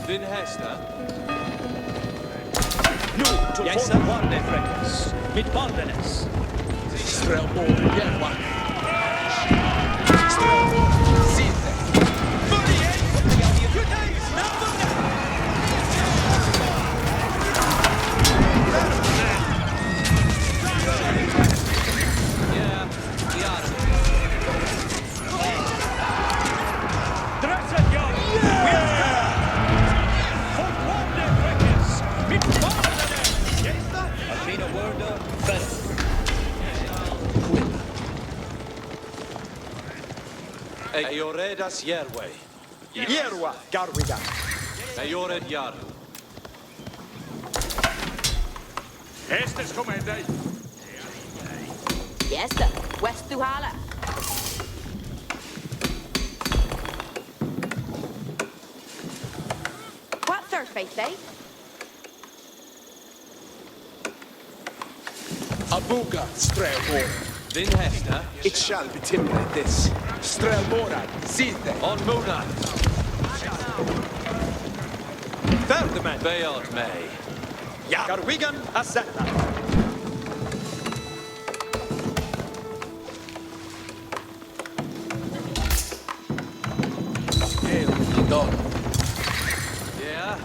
Vin Hester. Nu to yes, sir. One day, Freckles. Mit Bardenes. Strelpor. Yerwath. Strelpor. Sithe. Yeah, Yara. Dress it, young. For one day, Freckles. Mit Bardenes. Yes, sir. Arena Werder. Ferret. Eoredas Yerway. Yerwath. Garwigan. Eored Yara. Estes comende. Yes, sir. West Tuhala. What surface, eh? Abuga. Strelpor. Vin Hester. It shall be timber at this. Strelmora, Zithe. On Muna. Ferdinand. Beard May. Garwigan Azetta. Yeah.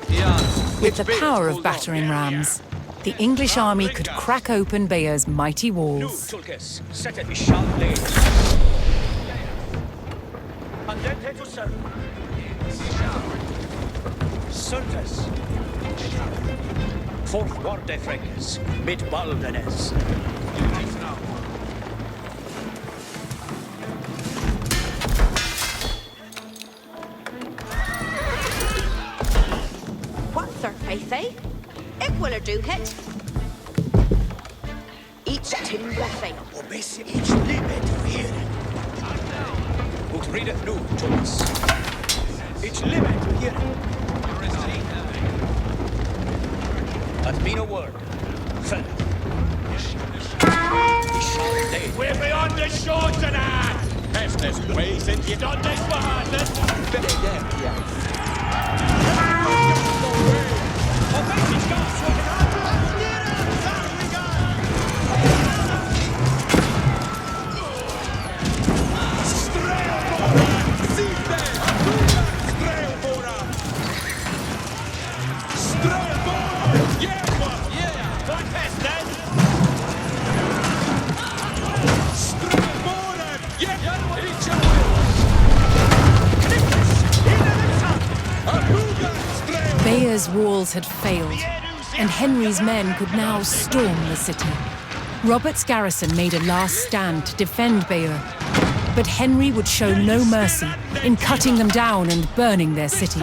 Yeah. With the power of battering rams, the English army could crack open Bayer's mighty walls. Tulkes, set it shall lay. Andente to serve. Certes. Fourth guarde freques, mid baldenes. What third faith, eh? Ik will er do hit. Each timber fail. Obese each limit fear. Ut readeth nu, Tulkes. Each limit here. At me no word. Fell. He shall lay. We're beyond the shores tonight! Hastings, ways and you done this behind us! Bayer's walls had failed, and Henry's men could now storm the city. Robert's garrison made a last stand to defend Bayeux, but Henry would show no mercy in cutting them down and burning their city.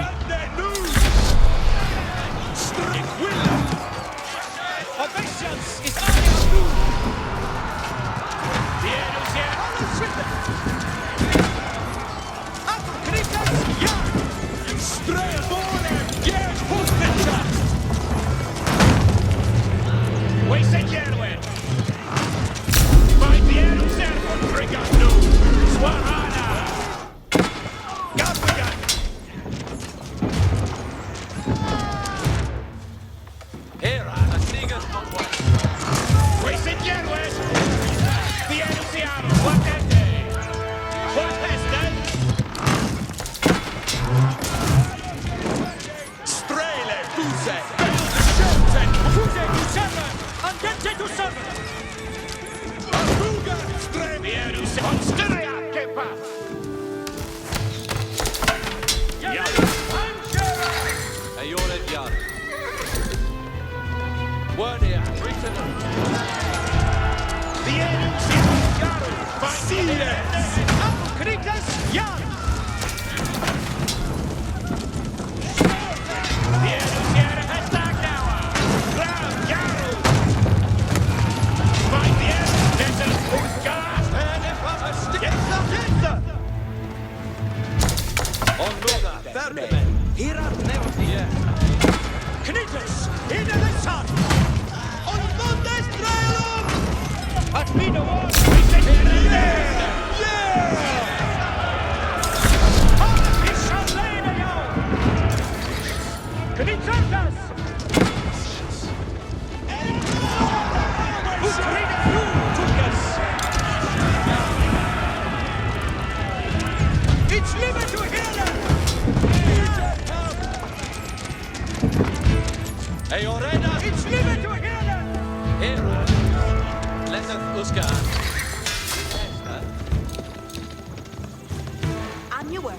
I'm your worker.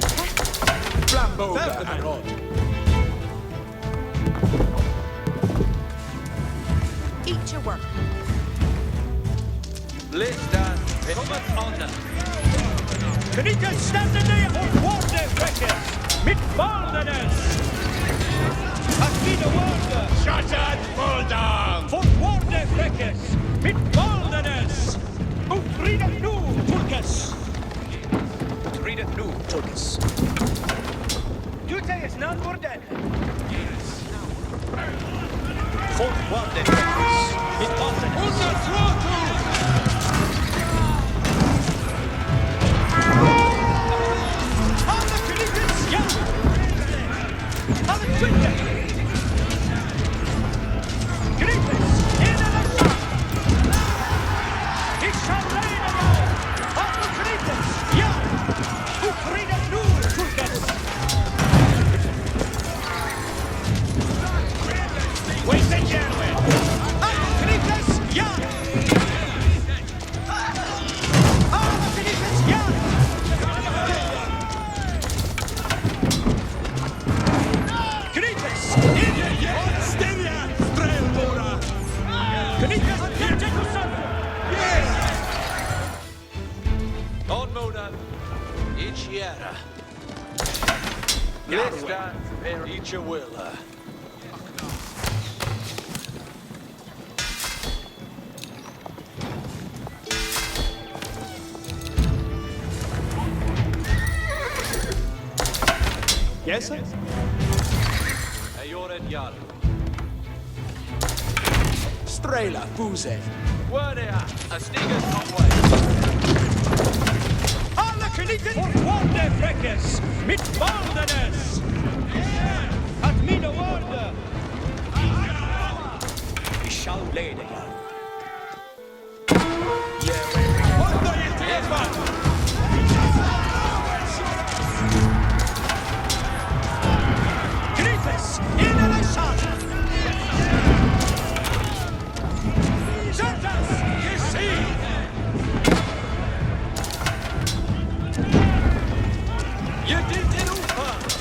Eat your work. Listan, kommet under. Knicken stämde ner och hårde väcker. Mitt barnenes. Att mina wörde. Shut up, Bulldog! Fort hårde väcker. Mitt barnenes. Utridet nu, Tulkes. Utridet nu, Tulkes. Du säger snart for den. Fort hårde väcker. Mitt barnenes. Vincera. Lista per each willa. Yes, sir? Ayored Yalu. Strela, Fuze. Wordea, a Stigas Conway. Alla Knicken! Orquande Freckes! Mit Baldenes! At mina order! Vi shall leda er. Hålla er till er man! Gripes! In den sal! Santas! You see! You did it over!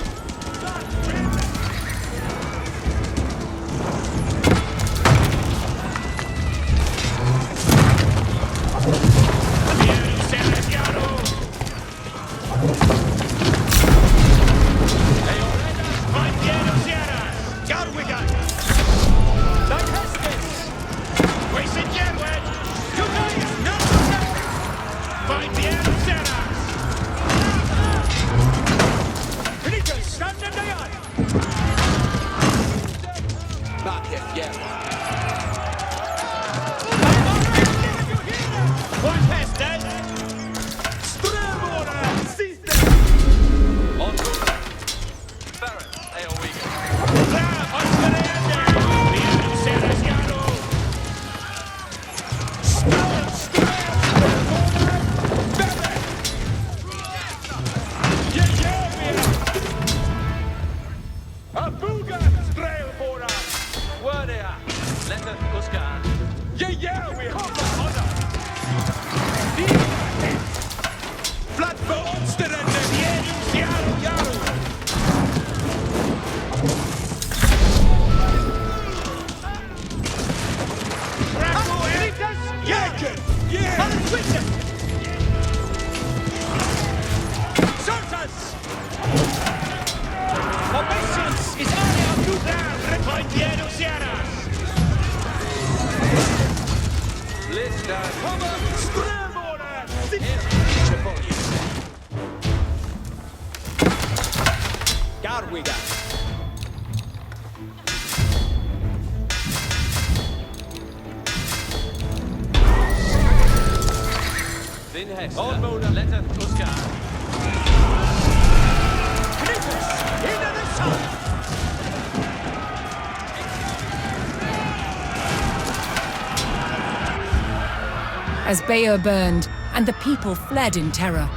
As Bayeux burned and the people fled in terror,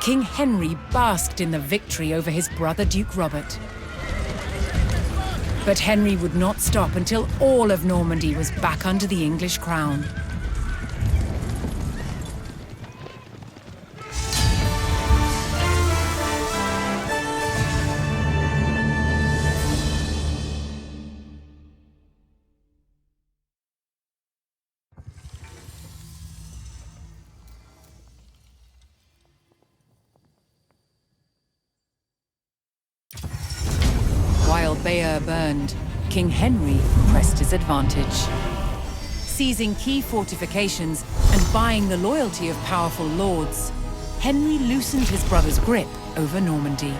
King Henry basked in the victory over his brother Duke Robert. But Henry would not stop until all of Normandy was back under the English crown. While Bayeux burned, King Henry pressed his advantage. Seizing key fortifications and buying the loyalty of powerful lords, Henry loosened his brother's grip over Normandy.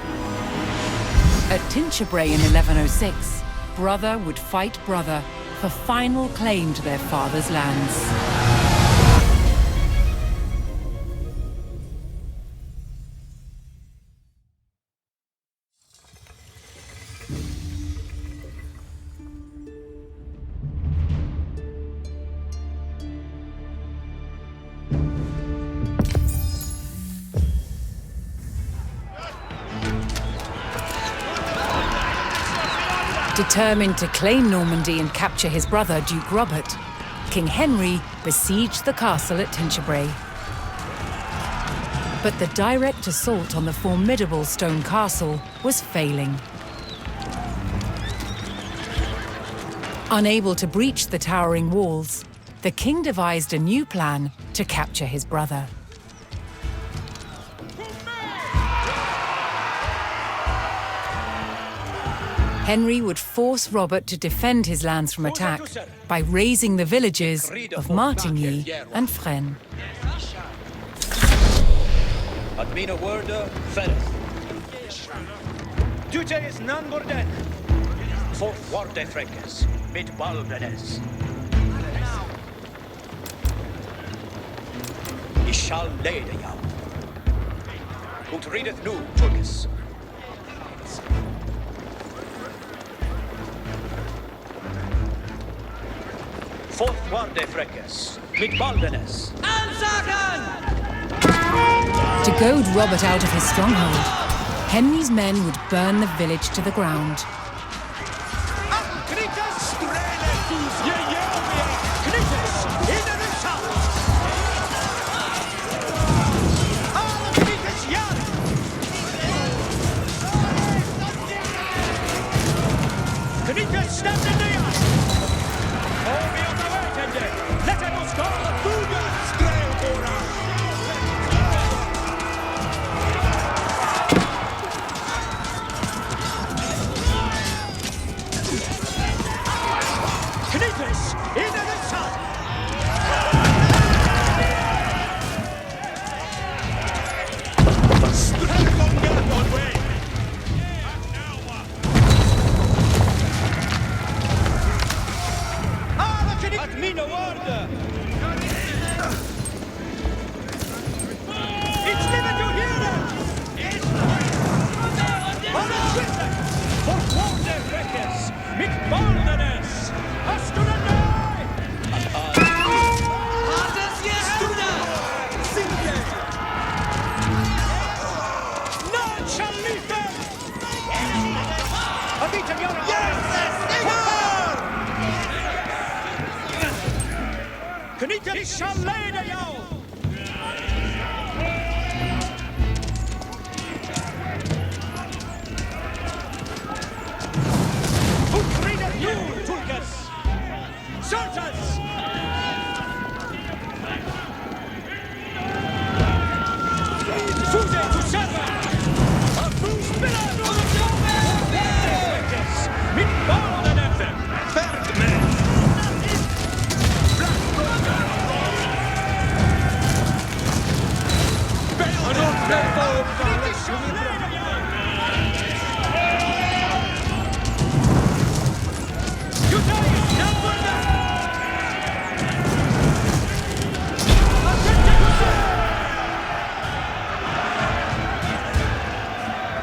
At Tinchebray in 1106, brother would fight brother for final claim to their father's lands. Determined to claim Normandy and capture his brother, Duke Robert, King Henry besieged the castle at Tinchebray. But the direct assault on the formidable stone castle was failing. Unable to breach the towering walls, the king devised a new plan to capture his brother. Henry would force Robert to defend his lands from attack by razing the villages of Martigny and Fresnes. Admina Werder, Ferris. Dute is Nangorden. Fort Warde Freckes, mit Baldenes. Ich shall lede jou. Und redet nu, Turkis. Fort Warde Freckes, mit Baldenes. To goad Robert out of his stronghold, Henry's men would burn the village to the ground.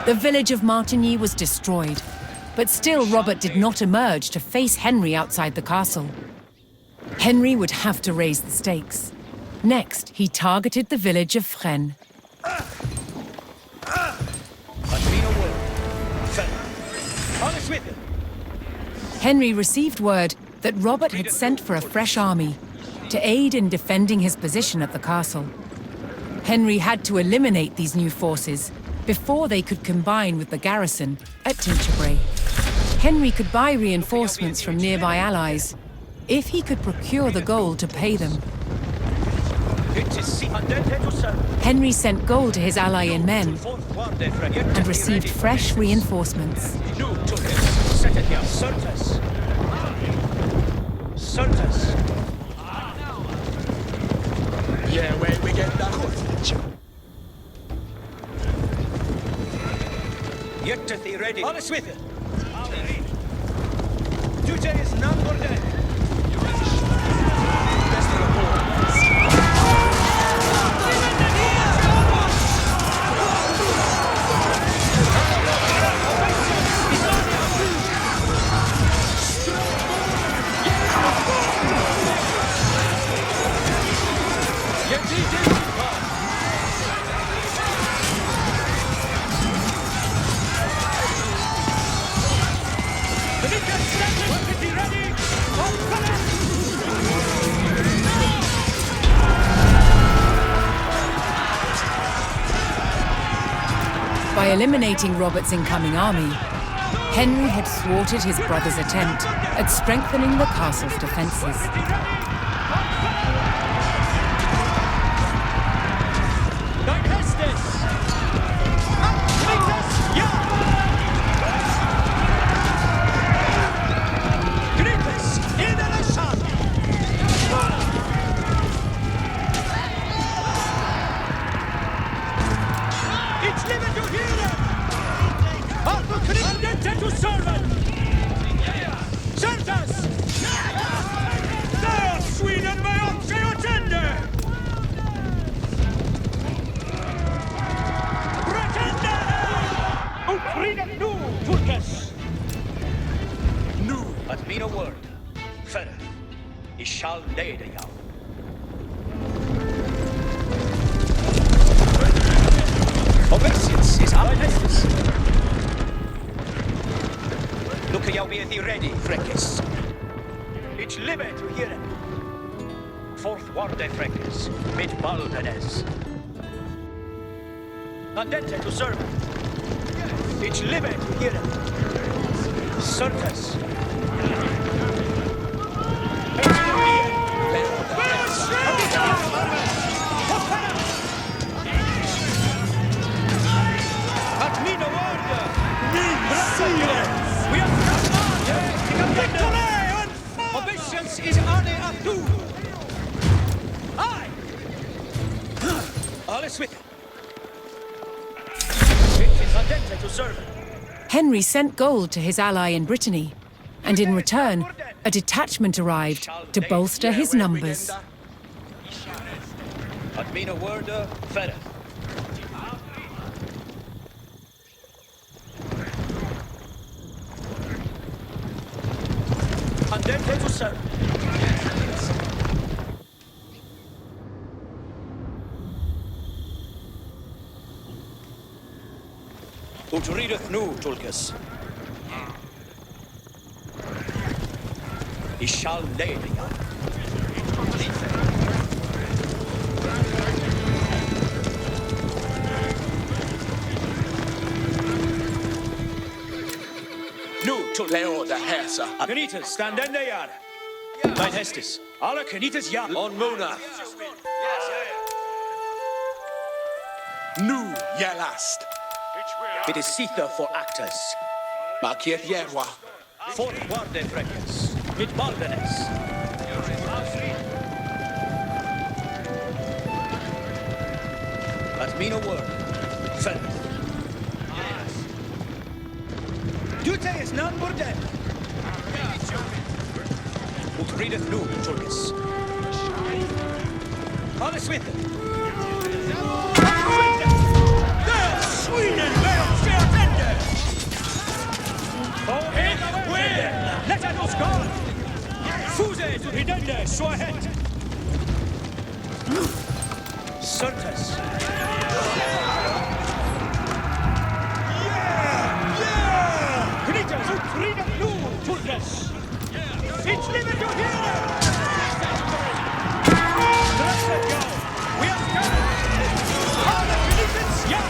The village of Martigny was destroyed, but still Robert did not emerge to face Henry outside the castle. Henry would have to raise the stakes. Next, he targeted the village of Fresnes. Henry received word that Robert had sent for a fresh army to aid in defending his position at the castle. Henry had to eliminate these new forces before they could combine with the garrison at Tinchebray. Henry could buy reinforcements from nearby allies if he could procure the gold to pay them. Henry sent gold to his ally in men and received fresh reinforcements. Yeah, where we get that? Yet ready. Alles with it. Dute is Nangorden. Best report. By eliminating Robert's incoming army, Henry had thwarted his brother's attempt at strengthening the castle's defences. By Hastings. Look, you'll be ready, Freckes. Ich liebe to hear it. Fourth Warde Freckes, mit Baldenes. Andente to serve. Ich liebe to hear it. Certes. Admino Warde! We are victory! Obeisance is ane a tu! Aye! Alles with it. It is andente to serve. Henry sent gold to his ally in Brittany, and in return, a detachment arrived to bolster his numbers. Admino Warde, Ferret. Andente to serve. Ut readeth nu, Tulkas. I shall lay thee up. Nu, Tulkas. Leo the Hesa. Kenitas, stand in the yard. Mein Hestis. Alle Kenitas, ja. On Muna. Nu Yelast. It is Sitha for actors. Makiet Yerwa. Fourth Warde Freckes. Mit Baldenes. Admino word. Ferret. Dute is none more dead. Ut readeth nu, Tulkas. Alles with it. Sweden veils their tender! Oh, let us go! Fuse to ridende, so ahead! Certes! Knitas ut ridet nu, Tulkas! It's living to here! Let's go! We are scared! All the Knitas, yeah!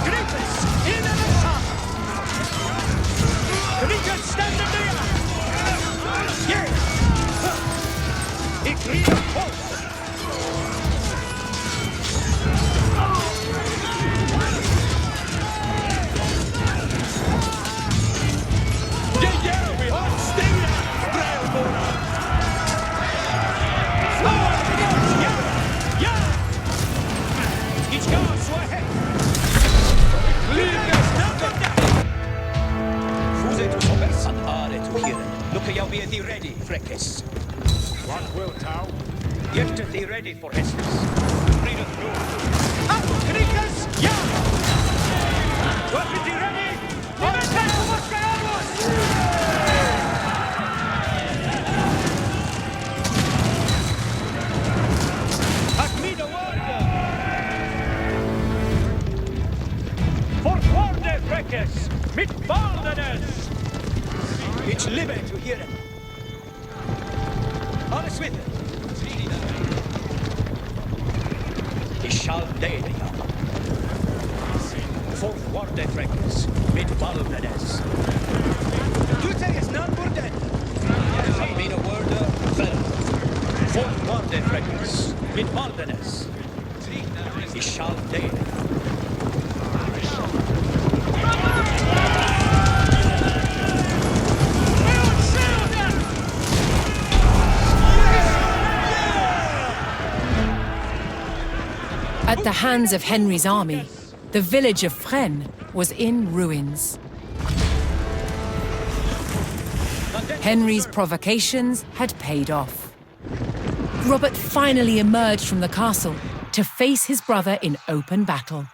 Knitas, in and out! Knitas, stand up there! Yeah! Ik ried op post! Be ready, Freckes. What wilt thou? Get thee ready for Hastings. Read it through. Up, Knikas! Yeah! What is thee ready? Admino Warde! Fourth Warde, Freckes! Mit Baldenes! Ich liebe to hear it. Alles with it. Ich shall lay thee up. Fourth Warde Freckes, mit Baldenes. Dute is none more dead. Admino Warde, Ferret. Fourth Warde Freckes, mit Baldenes. Ich shall lay thee up. At the hands of Henry's army, the village of Fresnes was in ruins. Henry's provocations had paid off. Robert finally emerged from the castle to face his brother in open battle.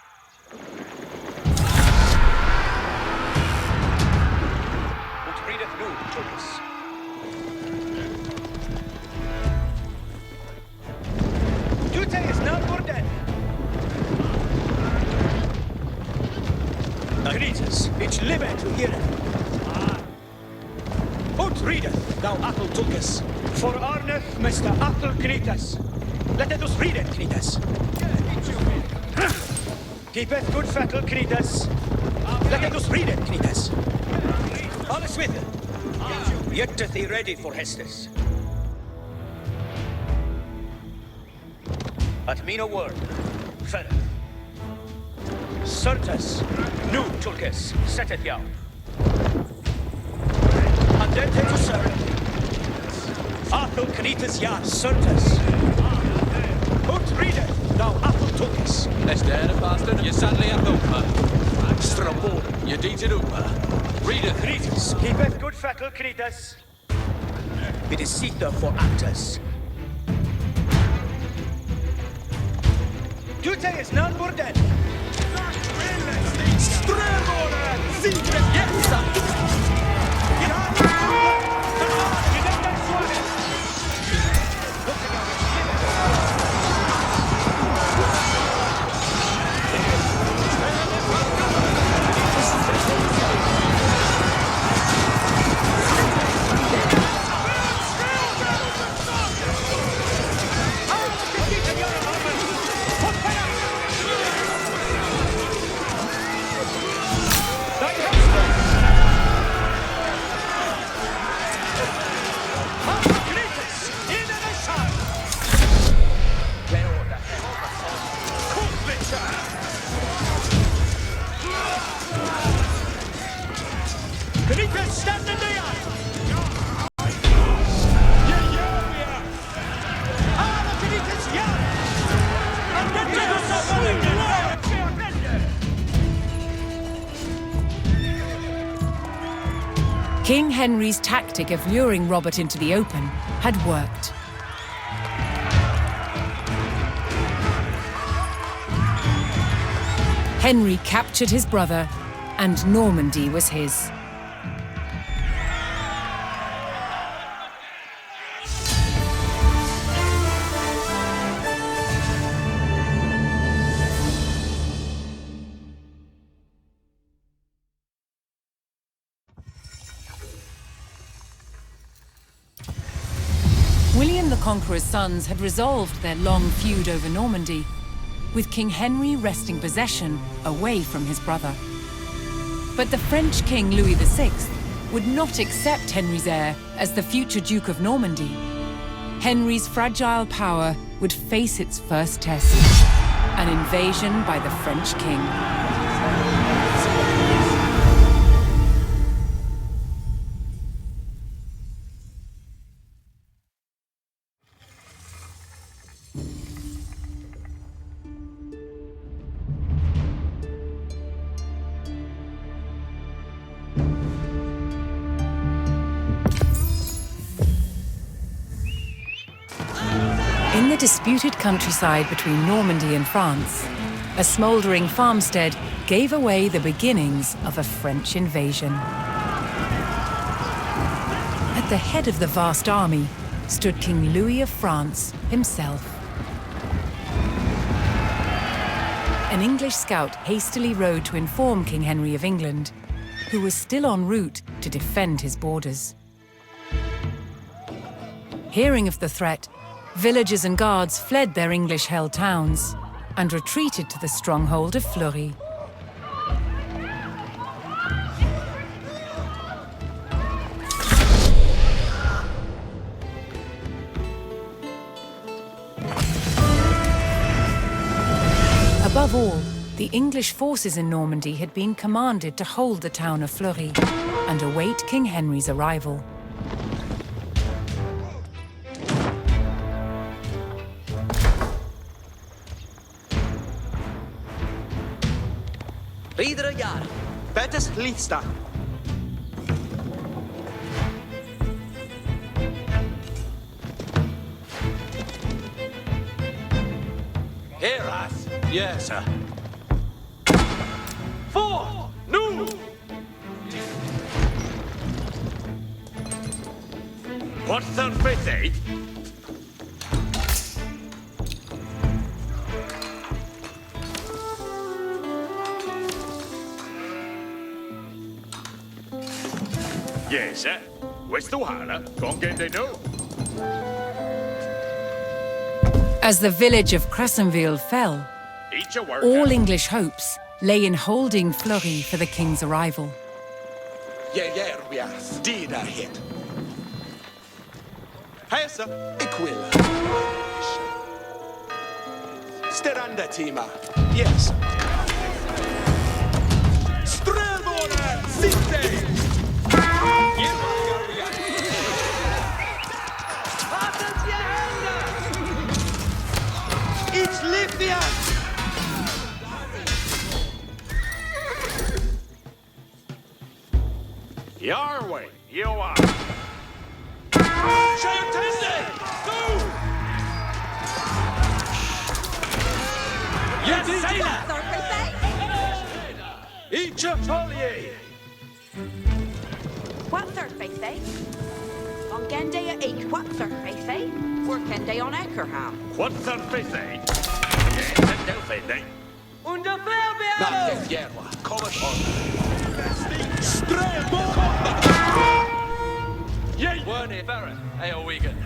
Each liveth to hear it. Ut readeth, thou Athel Tulkas. For Arneth, Mr. Athel Kritas. Let us read it, Kritas. Keepeth good fettle, Kritas. Let us read it, Kritas. All is with it. Yet doth he ready for Hastings. At me no word, fellow. Certes, nu Tulkas, setteth yao. Andente to serve. Athel Kritas ya, certes. Ut readeth, thou Athel Tulkas. Esther, bastard, you sadly a thumper. Strambor, you deeted upa. Readeth, Kritas, keepeth good fettle, Kritas. It is seether for actors. Dute is none more dead. King Henry's tactic of luring Robert into the open had worked. Henry captured his brother, and Normandy was his. William the Conqueror's sons had resolved their long feud over Normandy, with King Henry wresting possession away from his brother. But the French King Louis VI would not accept Henry's heir as the future Duke of Normandy. Henry's fragile power would face its first test, an invasion by the French king. In the disputed countryside between Normandy and France, a smouldering farmstead gave away the beginnings of a French invasion. At the head of the vast army stood King Louis of France himself. An English scout hastily rode to inform King Henry of England, who was still en route to defend his borders. Hearing of the threat, villagers and guards fled their English-held towns and retreated to the stronghold of Fleury. Above all, the English forces in Normandy had been commanded to hold the town of Fleury and await King Henry's arrival. Iedere jaar. Betes liefsta. Heras. Yes, sir. For nu. What's the fitting? Yes, questo hala, con che de no. As the village of Crescenville fell, Each a work. all English hopes lay in holding Fleury for the king's arrival. Jervias, dida hit. Hesa, Equilla. Steranda Tima. Yes. Strelvona, Sinte. It's Libya! Your way, you are. Each a Tollier. What third faith, eh? On Gende a Eek, what third faith, eh? For Kende on Eckerham. What the fithe? Yes, and no fithe. Under Fairview! Not Yerwa. Comet on. Yay! Werne Farron. Ayo Wigan.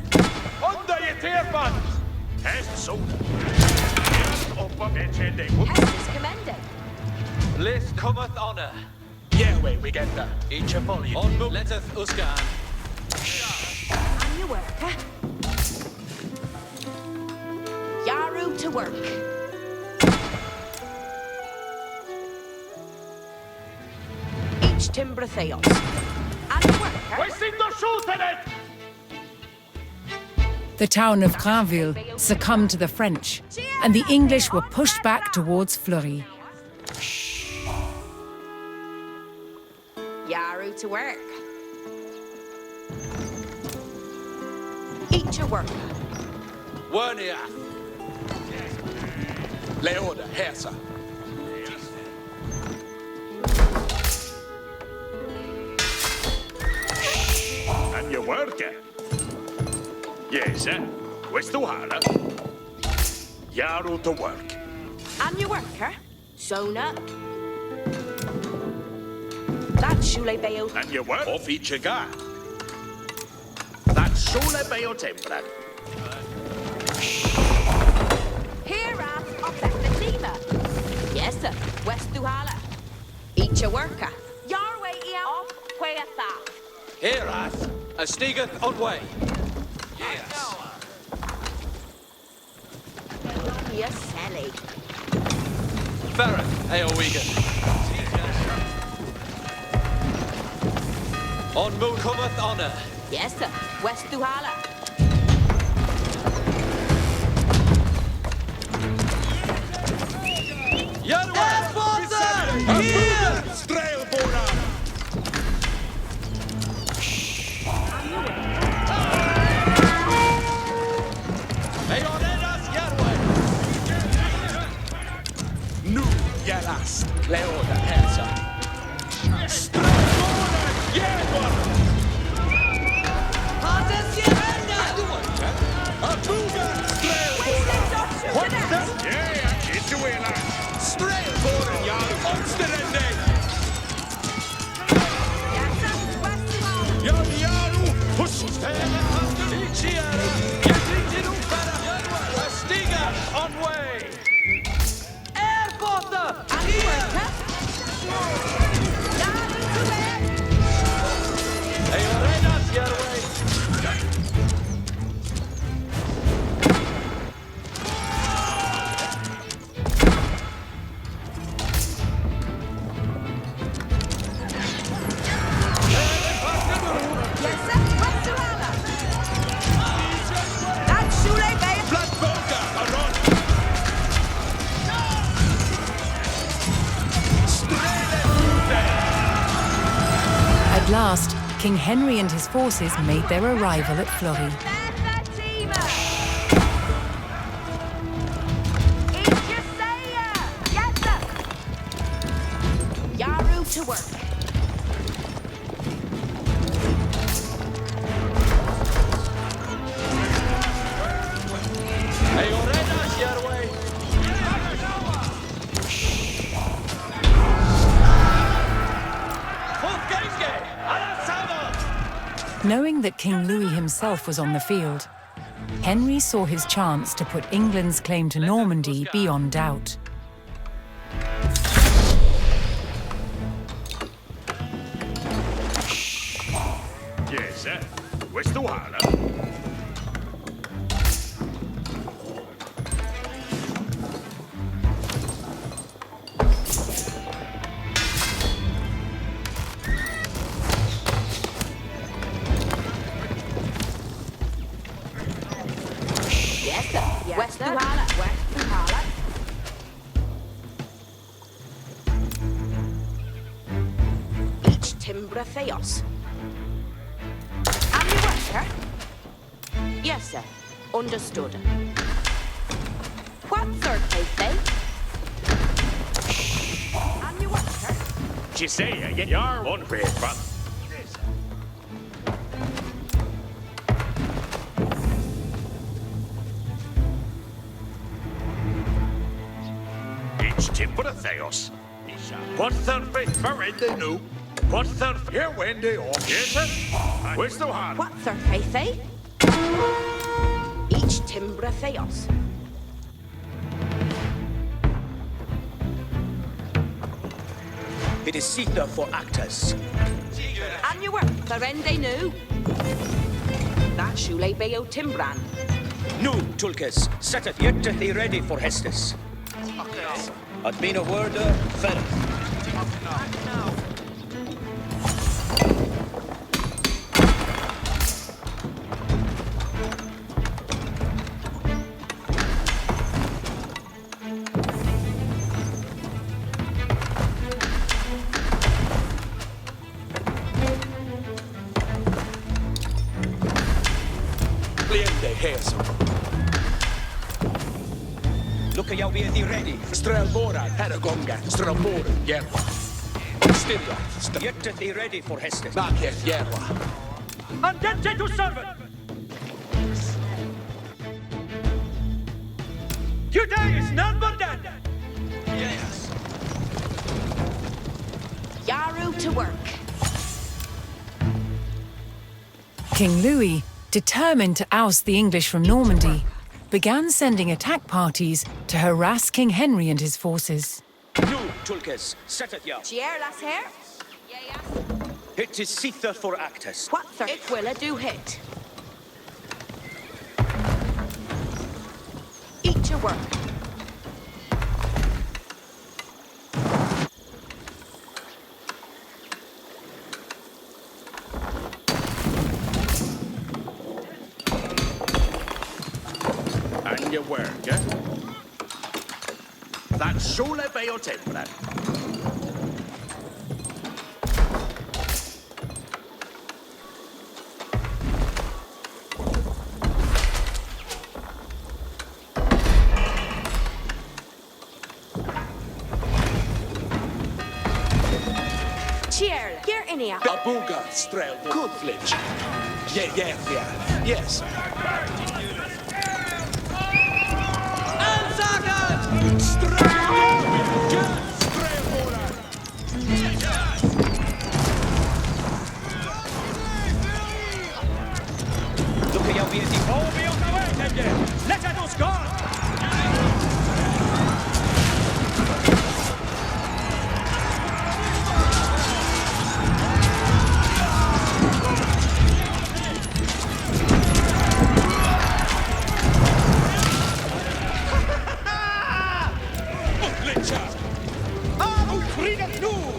Under your tearfund! Test soda. Up a bitch heading. Hest is commended. List cometh honor. Yeah, way we get that. Each a folly. On book. Letteth Uskan. And you work, eh? Yaru to work. Each timber theos. And you work, eh? Wasting the shoot in it! The town of Crainville succumbed to the French, and the English were pushed back towards Fleury. Yaru to work. Each a work. Werne. Leoda, Hesa. And you work it. Yes, questo hala. Yaru to work. And you worker. Sona. That shule bail. And you work. Off each a guy. That's sole bayo tempra. Here of Bethlehem. Yes, sir. West Duhala. Each a worker. Yarway iam off Quayatha. Hereath. A stigeth on way. Yes. Yes, Sally. Farron. Ayo Wigan. On moon cometh honor. Yes, sir. West Duhala. Strelvona. Ayonedas Yarway. Nu Yalas. Leoda, Hesa. Yeah, it's a way like. Strelvona, Yaru. Omsterende. Yes, sir. West Duhala. Yaru. Push. Ichiara. Yatinjinu Farah. A stinger on way. Airporter. And you worker. Yaru to work. Ayonedas Yarway. Yes, sir. West Duhala. That shule bail. Blood Volga. Aron. At last, King Henry and his forces made their arrival at Fleury. Yaru to work. Ayonedas Yarway. Fulgenske. Alasama. Knowing that King Louis himself was on the field, Henry saw his chance to put England's claim to Normandy beyond doubt. Yes, Westwala. Yes, sir. West Duhala. West Duhala. Each timbre theos. And you worker? Yes, sir. Understood. What third page, they? And you worker? Gisea, you're unfaithful. Each timber theos. What third faith they knew? What third here when they off? Yes, sir. Where's the one? What third page, they? Each timbre theos. It is Sita for actors. And you work the rende new. That shule beo timbran. Nu, Tulkas, set it yet to be ready for Hastings. Ad been a word, fell. Look at you be ready. Strelbora, Paragonga, Strelbora, Yerwa. Styria, Yet to be ready for Hastings. Naketh, Yerwa. Andente to servant! Today is none but dead! Yes. Yaru to work. King Louis, determined to oust the English from Normandy, began sending attack parties to harass King Henry and his forces. Nu, Tulkas, set it yaw. Chier las hair? It is Sita for actors. What third? It will a do hit. Eat your work. And you work, eh? That's Shule Bayo Temple. Chier, here in here. Abuga, Strelbo, Kudflitch. Yes. Look at you be be on the way, Tende. Let us go.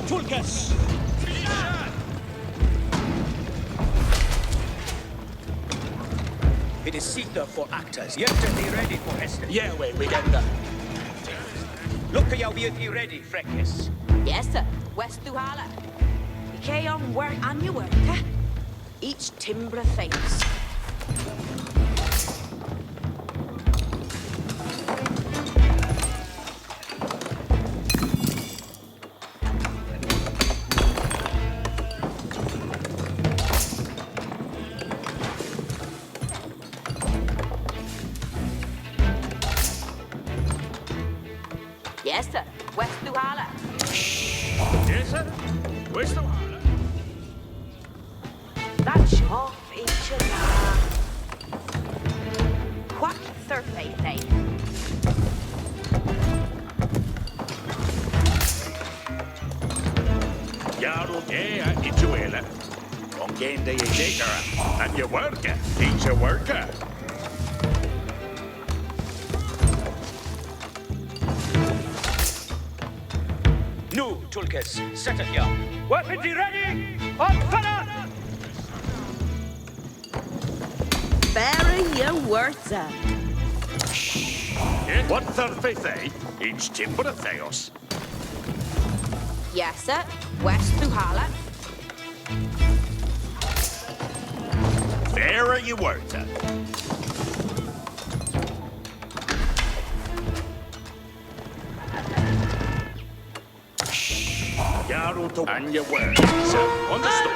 Tulkas! It is Sita for actors. Yet to be ready for Hastings. Yeah, we get that. Look at you be ready, Freckness. Yes, sir. West Duhala. You on work and you work, eh? Each timbre things. Yes, sir. West Duhala. Yes, sir. Where's the one? That's sure. What survey say? Jaro dea ituela. Ongende ye dekara. And your worker. Each a worker. Nu, Tulkes, set it here. Weapons ready! On fire! Bury your words up. What third each timber of Theos. Yes, sir. West Duhala. There are your words. Jaro to and your words. Understood.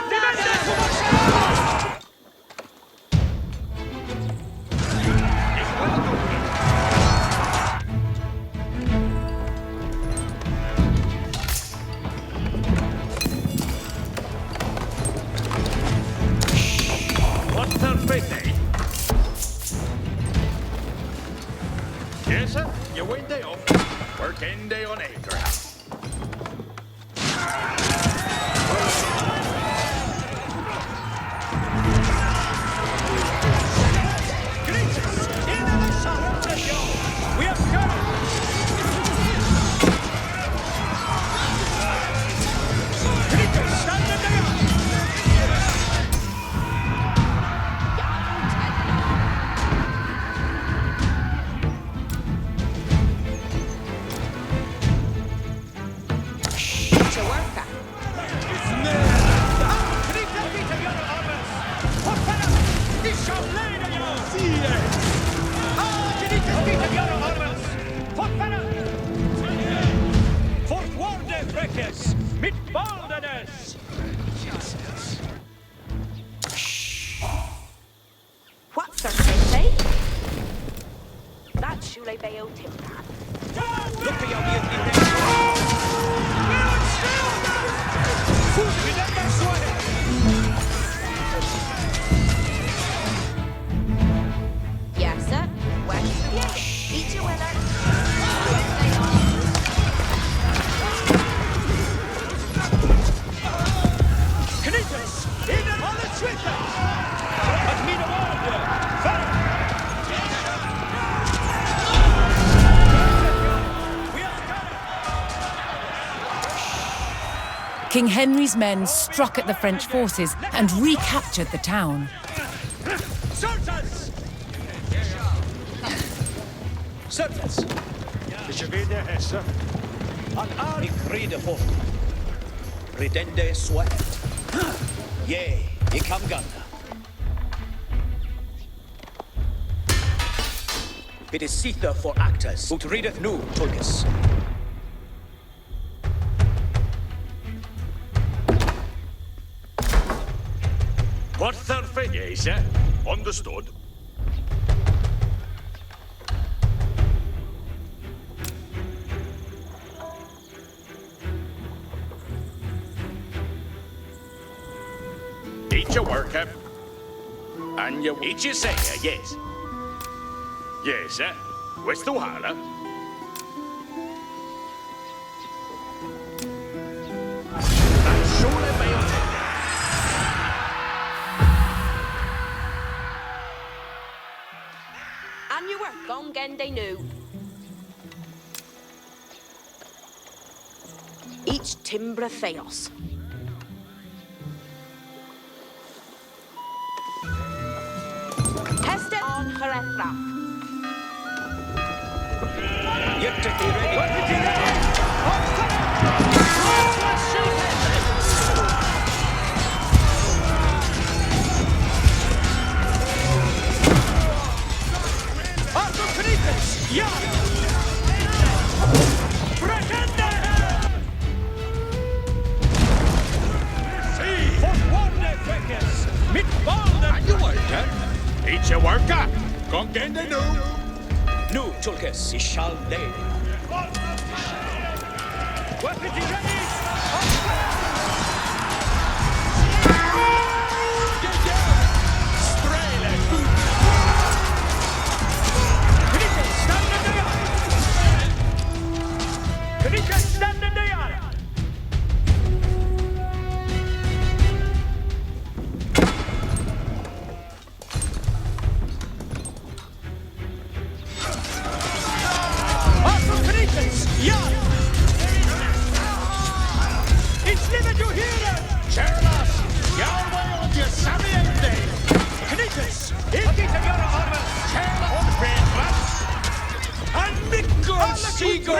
Yes, sir. You wait day off. Working day on acre. We have got it! Stand in there! Mit Baldenes! What survey say? That's Shule Bayo Timpan. Look for your beauty! Food with that sweater! Yes, sir. West Duhala. Each a winner. Knitters! In on the Twitter! At me the order! We have got it! King Henry's men struck at the French forces and recaptured the town. Sultans! Sultans! Je vais der Hesse. An ar ik rede for. Redende sweat. Yea, ik kam ganna. It is Sether for actors, ut readeth nu, Tulkes. What third yes, sir. Understood. Each a worker. And you each a say, yes. Yes, sir. West Duhala. And surely may And you work on Gende Nu. Each Timbra Theos. Test it on Herethra. Yet to be ready. Weapons ready! Arthur Knitters! Ja! Brekende! For Wonder Freckers! Mit Balden! and you worker. Each a worker. Gongende nu. Nu, Tulkes, ich shall lay. Weapons ready! Get down! Sigo!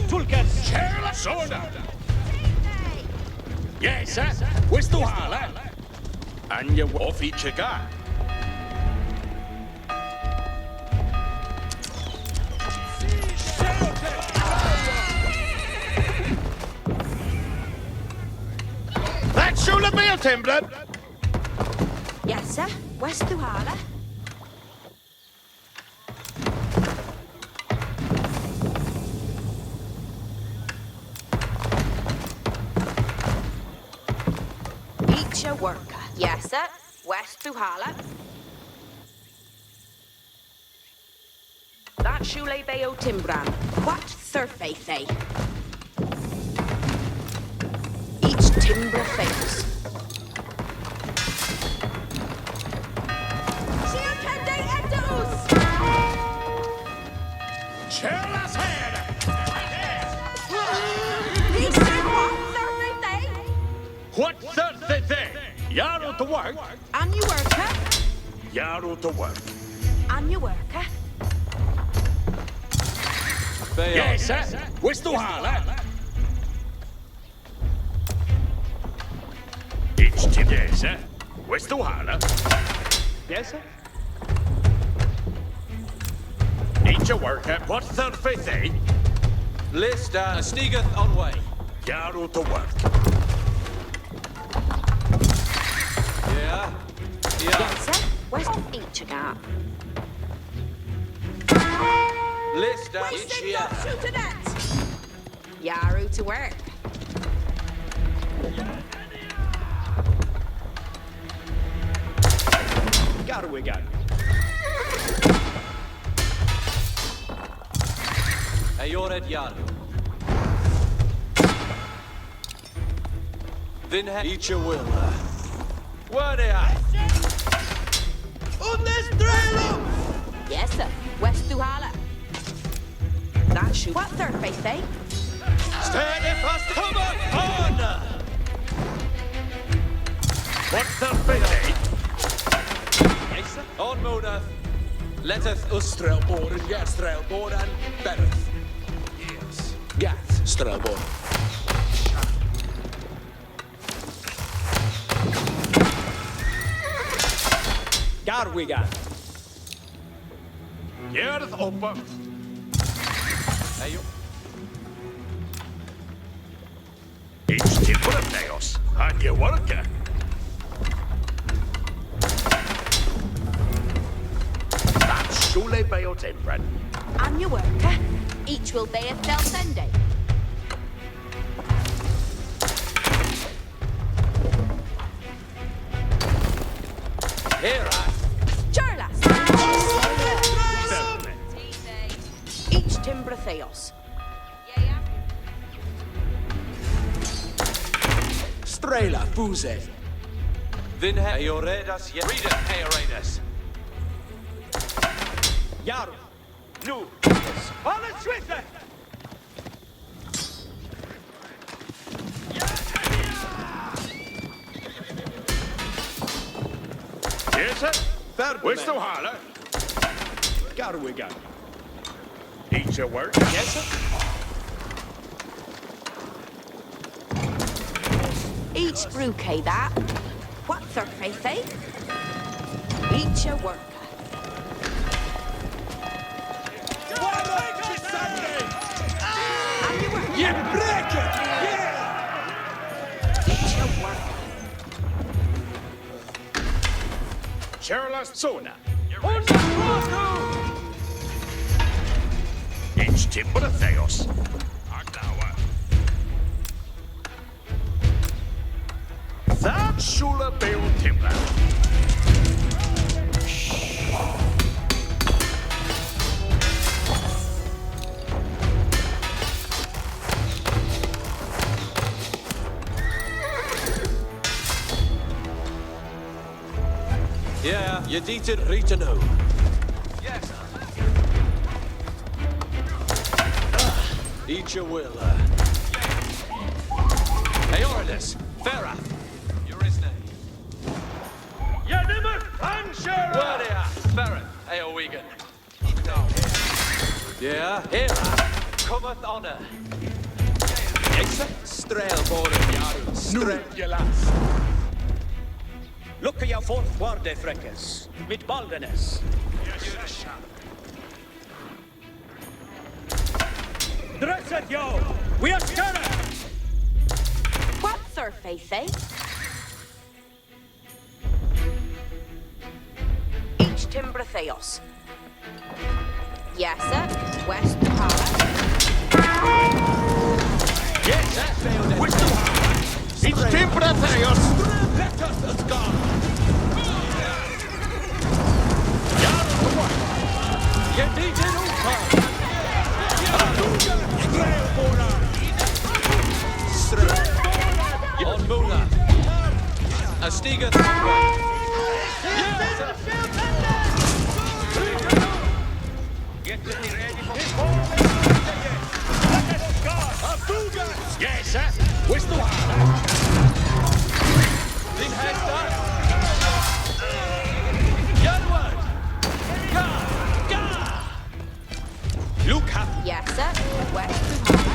Tulkas! Kerla Sona! Yes, questo hala. Anja off each guy. That's Shula Bill, Timblad. Yes, sir. West to Harla. Each a worker. Yes, sir. West to Harla. That Shule Bayo Timbran. What thurfe they? Each timber face. Kerla's head. What does it say? Yarrow to work. And you worker. Yarrow to work. And you worker. Yes, questo hala. Each tip. Yes, questo hala. Yes, sir. Each a worker. What third faith, eh? List sneaketh on way. Yarrow to work. Yeah. Yes, sir. West of each a gap. List each year. Yaru to work. Garwigan. Ayored Yaru. Then each a will. Where they are? Yes, sir. West to Hala. That shoot. What third face, eh? Stand fast. Come on. What third faith, eh? Yes, sir. On Modath. Letteth us Strelborn and Gat Strelborn and Bereth. Yes. Gat Strelborn. Garwigan. Yarrow open. Ayo. Each tip for a nails. And you worker. That's Shule Bayo Timbran. And you worker. Each will be a Del Sunday. Here I. Charlas. Each timber theos. Strela Fuse. Then Ayoredas yet. Reader Ayoredas. Yaru. Nu. Alla Swifte! Yes, sir. Questo hala. Garwigan. Each a work. Yes, sir. Each brewkay that. What third face, eh? Each a worker. And you worker. You break it! Each a worker. Charlas Sona. Each tip for a theos. Agdawa. That Shula Bayo Timbran. Yeah, you need to read to know. Yes, sir. Each a will. Ayoridus, Farah. You're his name. Yanimuk Anshara! Where they are? Farah, Ayowegan. Yeah, here. cometh honor. Yes, sir. Strelboren, Jarl. Strelgelas. Look your fourth warde frekkes. Mit baldenes. Dresset yo! We are stirred! What's her face, eh? Each timber theos. Yes, sir. West Para. Yes, sir. Which It's tempra theos. let us as God. Jarl to work. Ye need it over. On Mula. A stiga. Get ready for his Yes, sir. Where's the Din Hester. Yarward. Ga. Luke up. Yes, sir. West Para.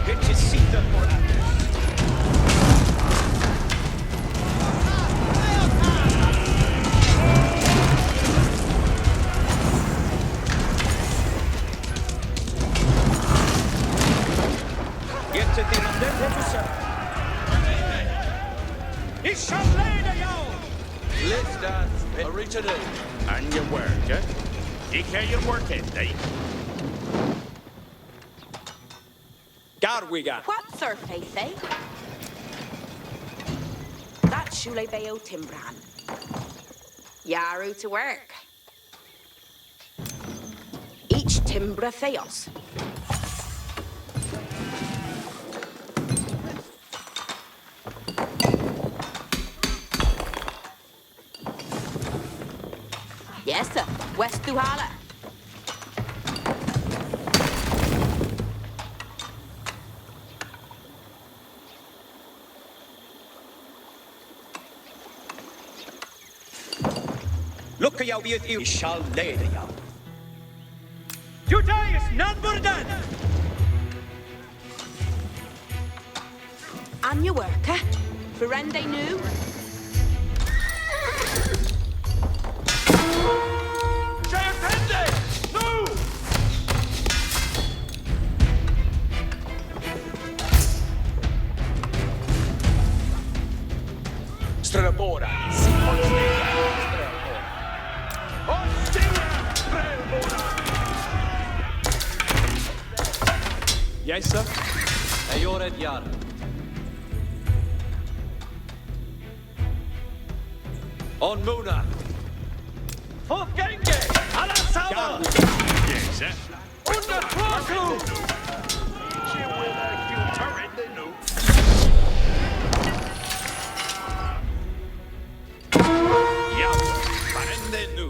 Get your seat up for that. Get to the professor. It's Charlene, yo! Lift us original. And your work, eh? You care your work ethic. Garwiga. What's her face, eh? That's Shule Bayo Timbran. Yaru to work. Each Timbra Theos. Yes, sir. West Duhala. Look at jou wie het u zal leiden jou. Judas, not burden! On your work, eh? Ferende new. Strelbora. Yes, sir. Ayored Yar. On Muna. Fokenge! Alla samman! Yes, sir. Under Twaku! Ja, varende nu.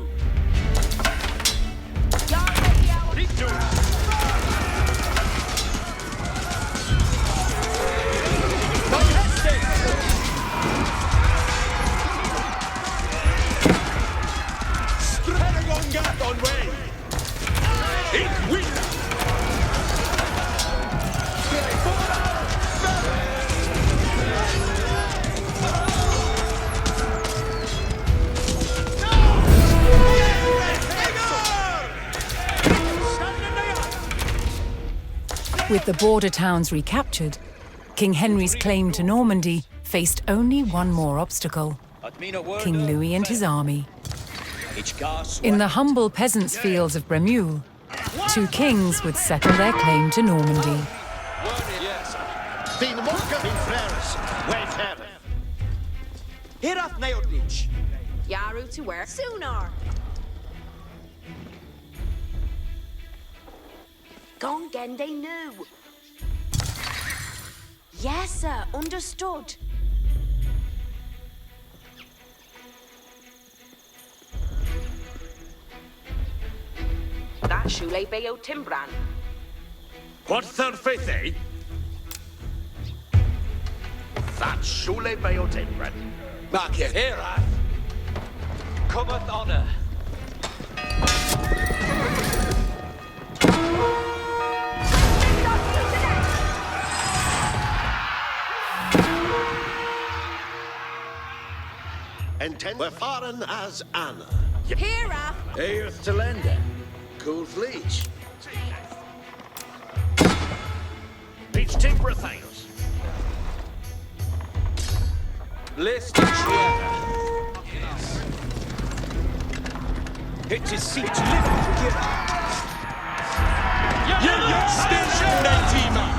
Strategongat on way. Ik win. With the border towns recaptured, King Henry's claim to Normandy faced only one more obstacle: King Louis and his army. In the humble peasants' fields of Bremule, two kings would settle their claim to Normandy. Yes. Din Walker in Freres. Wait heaven. Herat Neodlich. Yaru to work sooner. Gone Gende new. Yes, sir. Understood. That shule beo timbran. What thirfaith eh? That shule bayo timbran. Back here. Here, Ath. Cometh honor. Intent we're foreign as Anna. Here, Ath. Earth to lender. Cool fleece. Beach timber things. List Chiara. It is siege living together. Station 19 man.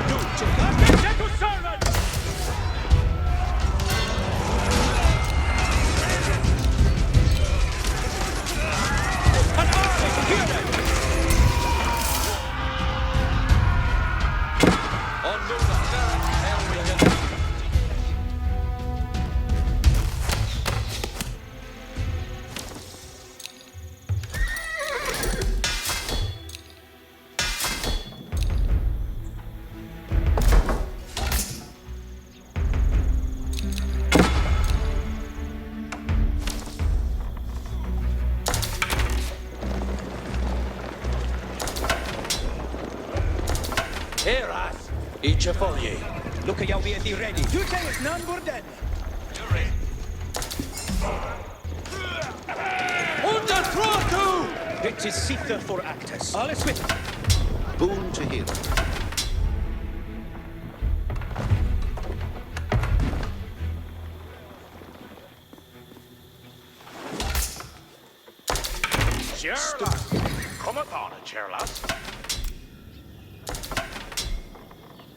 Do it. An army together. On move up. There we go. Here, Ath. Each a folly. Look at you be at the ready. You say it's none but dead. Under Throatu! It is Seeker for Actus. All is with Boon to him. Sherlock. Come upon it, Sherlock.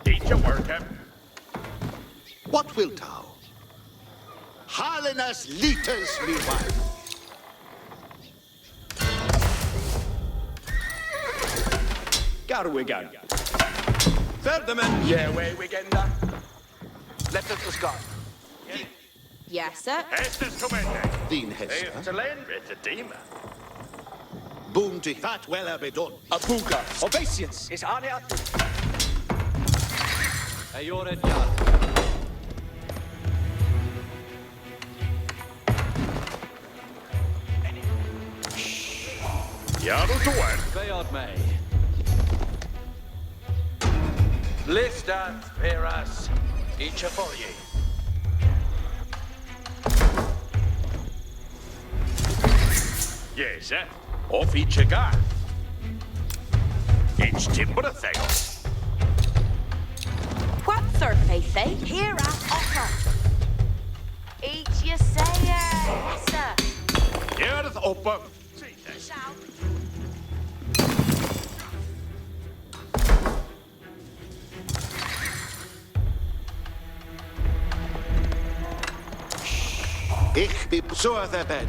Eat your work, What wilt thou? Harlinus liters me wine. Garwigan. Ferdinand. Yeah, way we get that. Left us to Scott. Yes, sir. Hastings come in there. Dean Earth Hester. to lender. It's a demon. Boon to that well be done. A puka. Obeisance is Arne Atu. Ayored Yar. Yaru to work. Bayard May. Listat Peras. Each a folly. Yes, sir. Off each a guy. Each timber a theos. What surface, eh? Here, Ath. Offer. Each you say, yes, sir. Earth open. Shout. Ich be so the bed.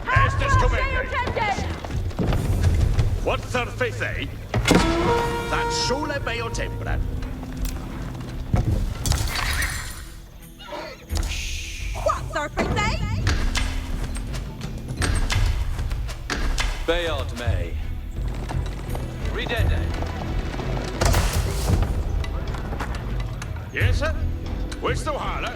Hastings come in there. What surface, eh? That shule bayo timbran. What surface, eh? Bayard May. Redende. Yes, sir. Where's the holler?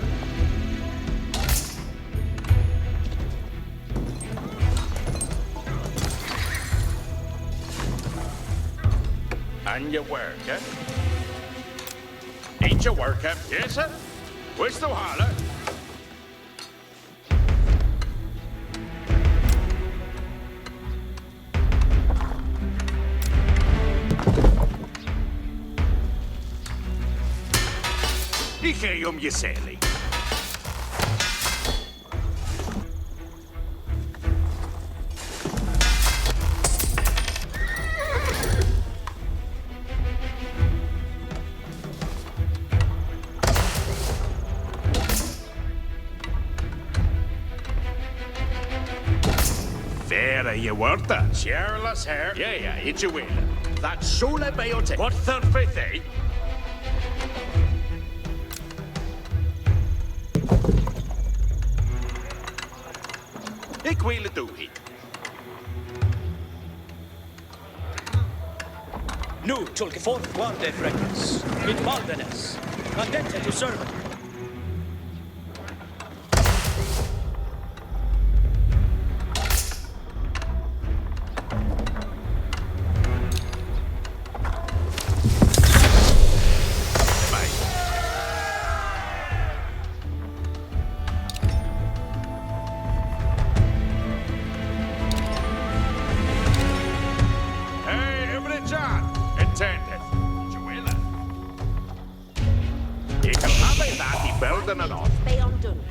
And your work, eh? Ain't your work, eh? Yes, sir. Where's the holler? Ikejum Yiseli. Fair you were that. Cheerless hair. Yeah, it's your will. That Shule Bayote. What third faith, eh? Aquila Doohy. Nu tulke fort guarde freques. Mit maldenes. Cadente to servant. Hey, every John. Intended. Joella. Ik kan hebben dat die belden en al. Stay on done.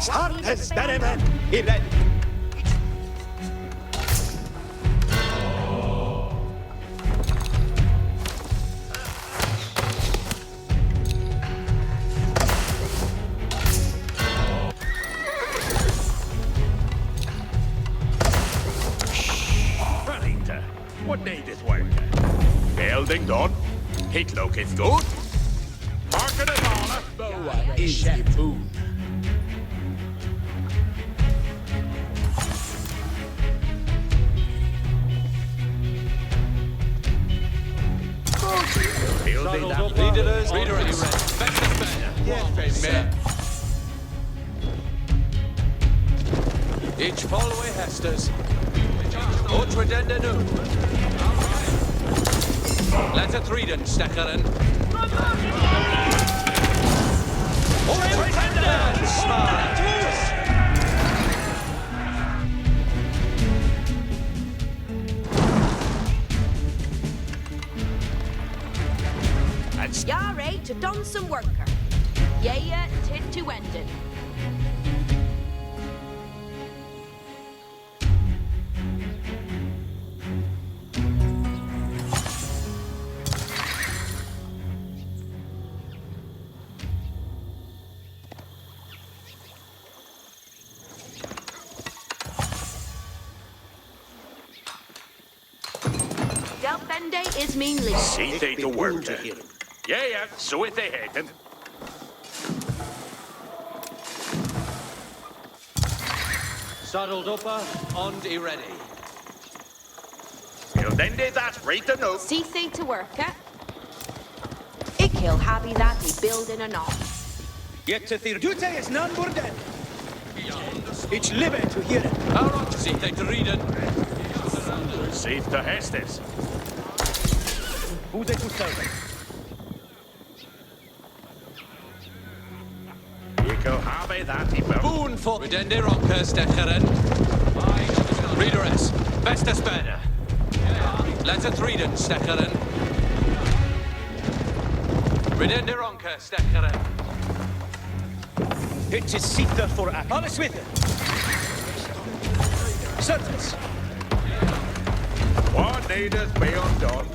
Sartes beremen, iren. Ralita, what needeth work? Building done. It looketh good. Market it on. Boa is the boon. Building that. Leaders, readers. Yes, men. Each following Hastings. Otredende nu. Let it read stackeren. Otredende smart. Yare to don some worker. Yea, tit to ended. Delpende is meanly. See they to work. to hear him. Yeah, so it they had them. Saddled upper, on ready. Then they that right to know. See thee to work, eh? Ik kill happy that he building a knot. Yet to their duty is none more dead. It's living to hear it. How much see they to read it? Receive the Hastings. Who they to servant? You can have that he will. Boon for Redende Ronker Stecheren. Readers, beste spänner. Let it read it, Stecheren. Redende Ronker Stecheren. It is Sita for act. Alles with it. Certes. What needeth be undone?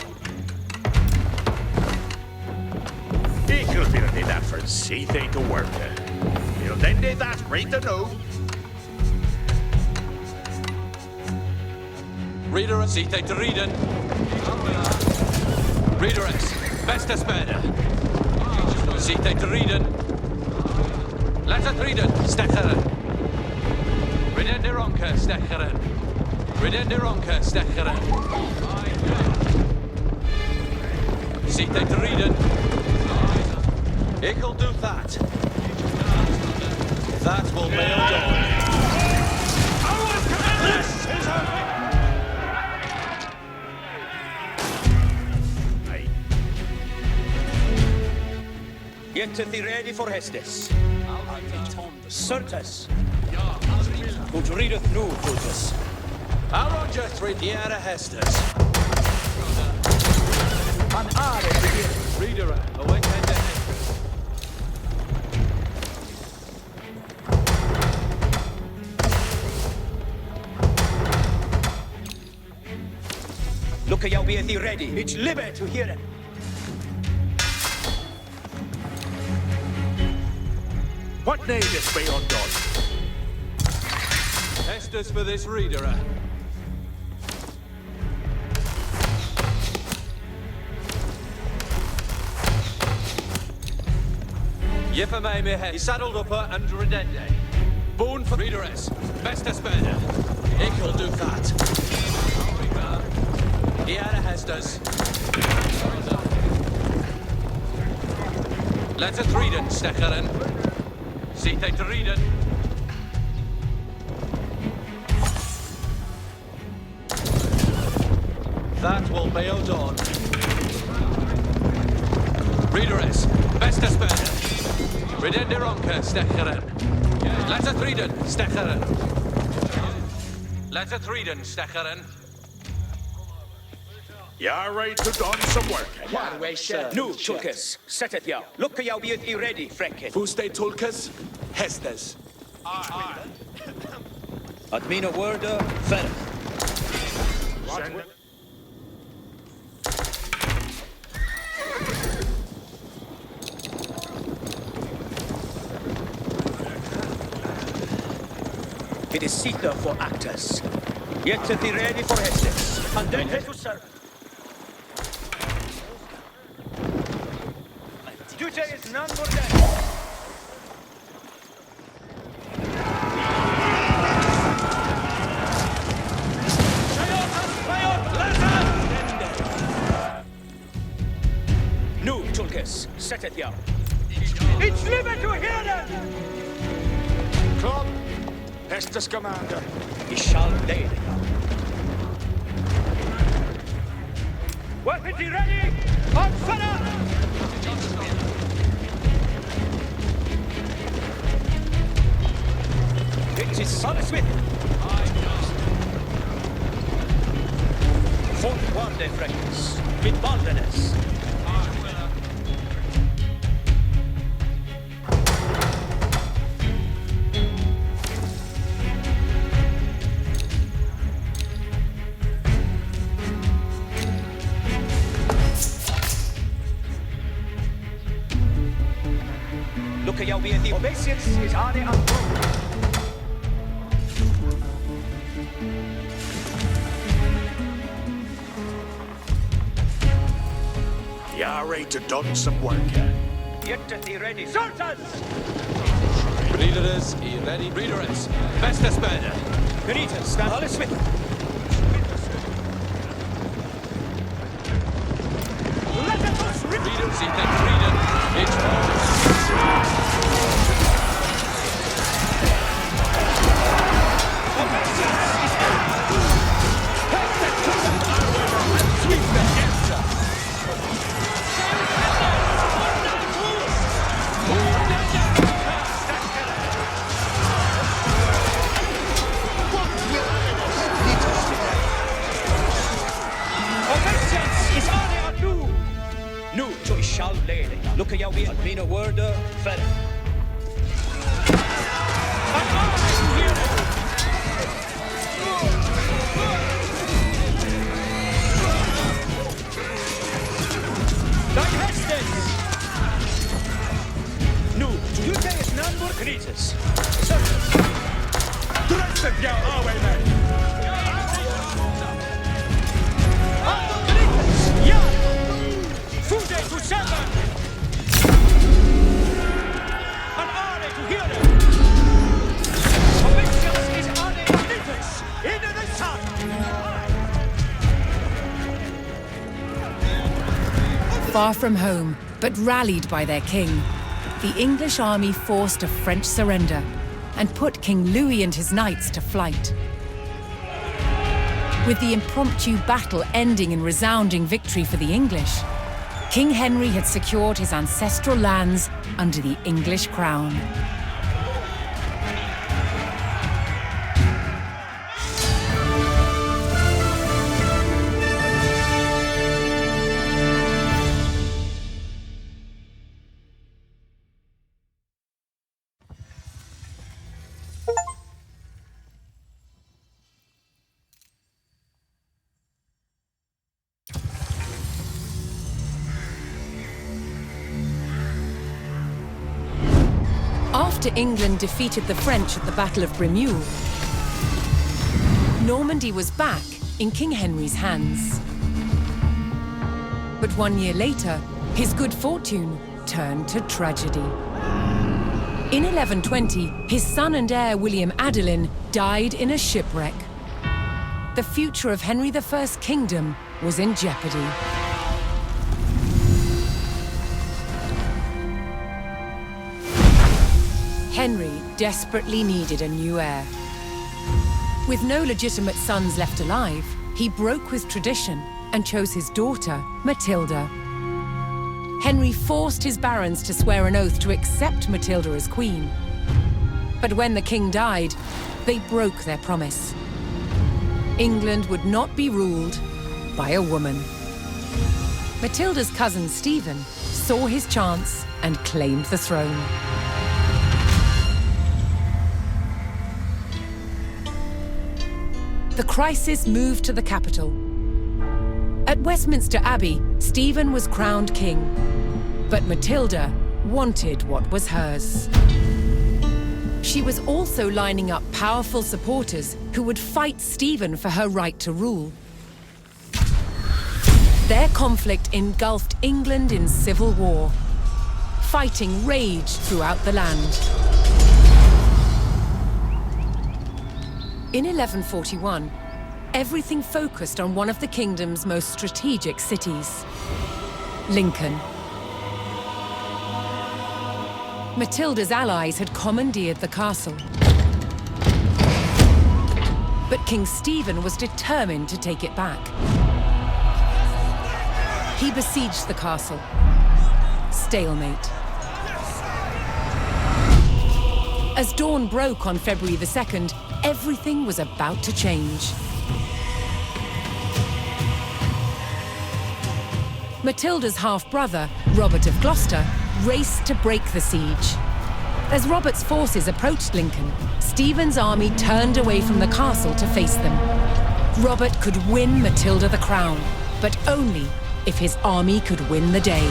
Equal building that for see they to work. You'll then do that right to know. Reader, see they to read it. Readers, beste spänner. See they to read it. Let it read it, Stecheren. Redende Ronker Stecheren. Redende Ronker Stecheren. See they to read it. Ik'll do that. That will be undone. This is a Yet to be ready for Hestes. Certes. Ut readeth nu, Brutus. Our Roger 3 Diana Hestes. An are to hear it. Reader, await head to head. Look at you be thee ready. It's liber to hear it. What need is be undone? Estes for this reader. Yipper may me head. He saddled up her under a dead day. Born for readeress. Best a spender. He'll do that. He had a Hestas. Let's a readin, Steckeren. See they to readin. That will be all done. Readeress. Best a spender. Redende ronker, Steckeren. Let's a readin, Steckeren. Let's a readin, Steckeren. You're right to done some work. One way, sir. No, Tulkas. Set it, yow. Look at you be thee ready, Frankie. Fuste Tulkas, Hestes. At me no word, fair. It is Sita for actors. Yet to be ready for Hastings. And then head to serve. Duty is none more than. No, Tulkas. Set it, yow. It's liber to hear them! Club, Hestes commander. He shall lay the yow. Weapons ready! On fire! It is Solid Smith. Fort Warde Freckles. Mit Baldenes. Look at you be the obeisance is on it on board. You're right to done some work. Get to the ready. Sultans! Readeress, he ready. Readeress. Best a spender. Benitez, stand Solid Smith. Let us rip. Reader, see they readin. It's No, so it shall lay. Look at you be at me no word, fair. No, you say it's none more creatures. Dress it, yow, our way, man. To seven! An army to hear them! Commissions is army of leaders! Into the sun! Far from home, but rallied by their king, the English army forced a French surrender and put King Louis and his knights to flight. With the impromptu battle ending in resounding victory for the English, King Henry had secured his ancestral lands under the English crown. After England defeated the French at the Battle of Bremule, Normandy was back in King Henry's hands. But 1 year later, his good fortune turned to tragedy. In 1120, his son and heir William Adelin died in a shipwreck. The future of Henry I's kingdom was in jeopardy. Henry desperately needed a new heir. With no legitimate sons left alive, he broke with tradition and chose his daughter, Matilda. Henry forced his barons to swear an oath to accept Matilda as queen. But when the king died, they broke their promise. England would not be ruled by a woman. Matilda's cousin Stephen saw his chance and claimed the throne. The crisis moved to the capital. At Westminster Abbey, Stephen was crowned king, but Matilda wanted what was hers. She was also lining up powerful supporters who would fight Stephen for her right to rule. Their conflict engulfed England in civil war. Fighting raged throughout the land. In 1141, everything focused on one of the kingdom's most strategic cities, Lincoln. Matilda's allies had commandeered the castle. But King Stephen was determined to take it back. He besieged the castle. Stalemate. As dawn broke on February the 2nd, everything was about to change. Matilda's half-brother, Robert of Gloucester, raced to break the siege. As Robert's forces approached Lincoln, Stephen's army turned away from the castle to face them. Robert could win Matilda the crown, but only if his army could win the day.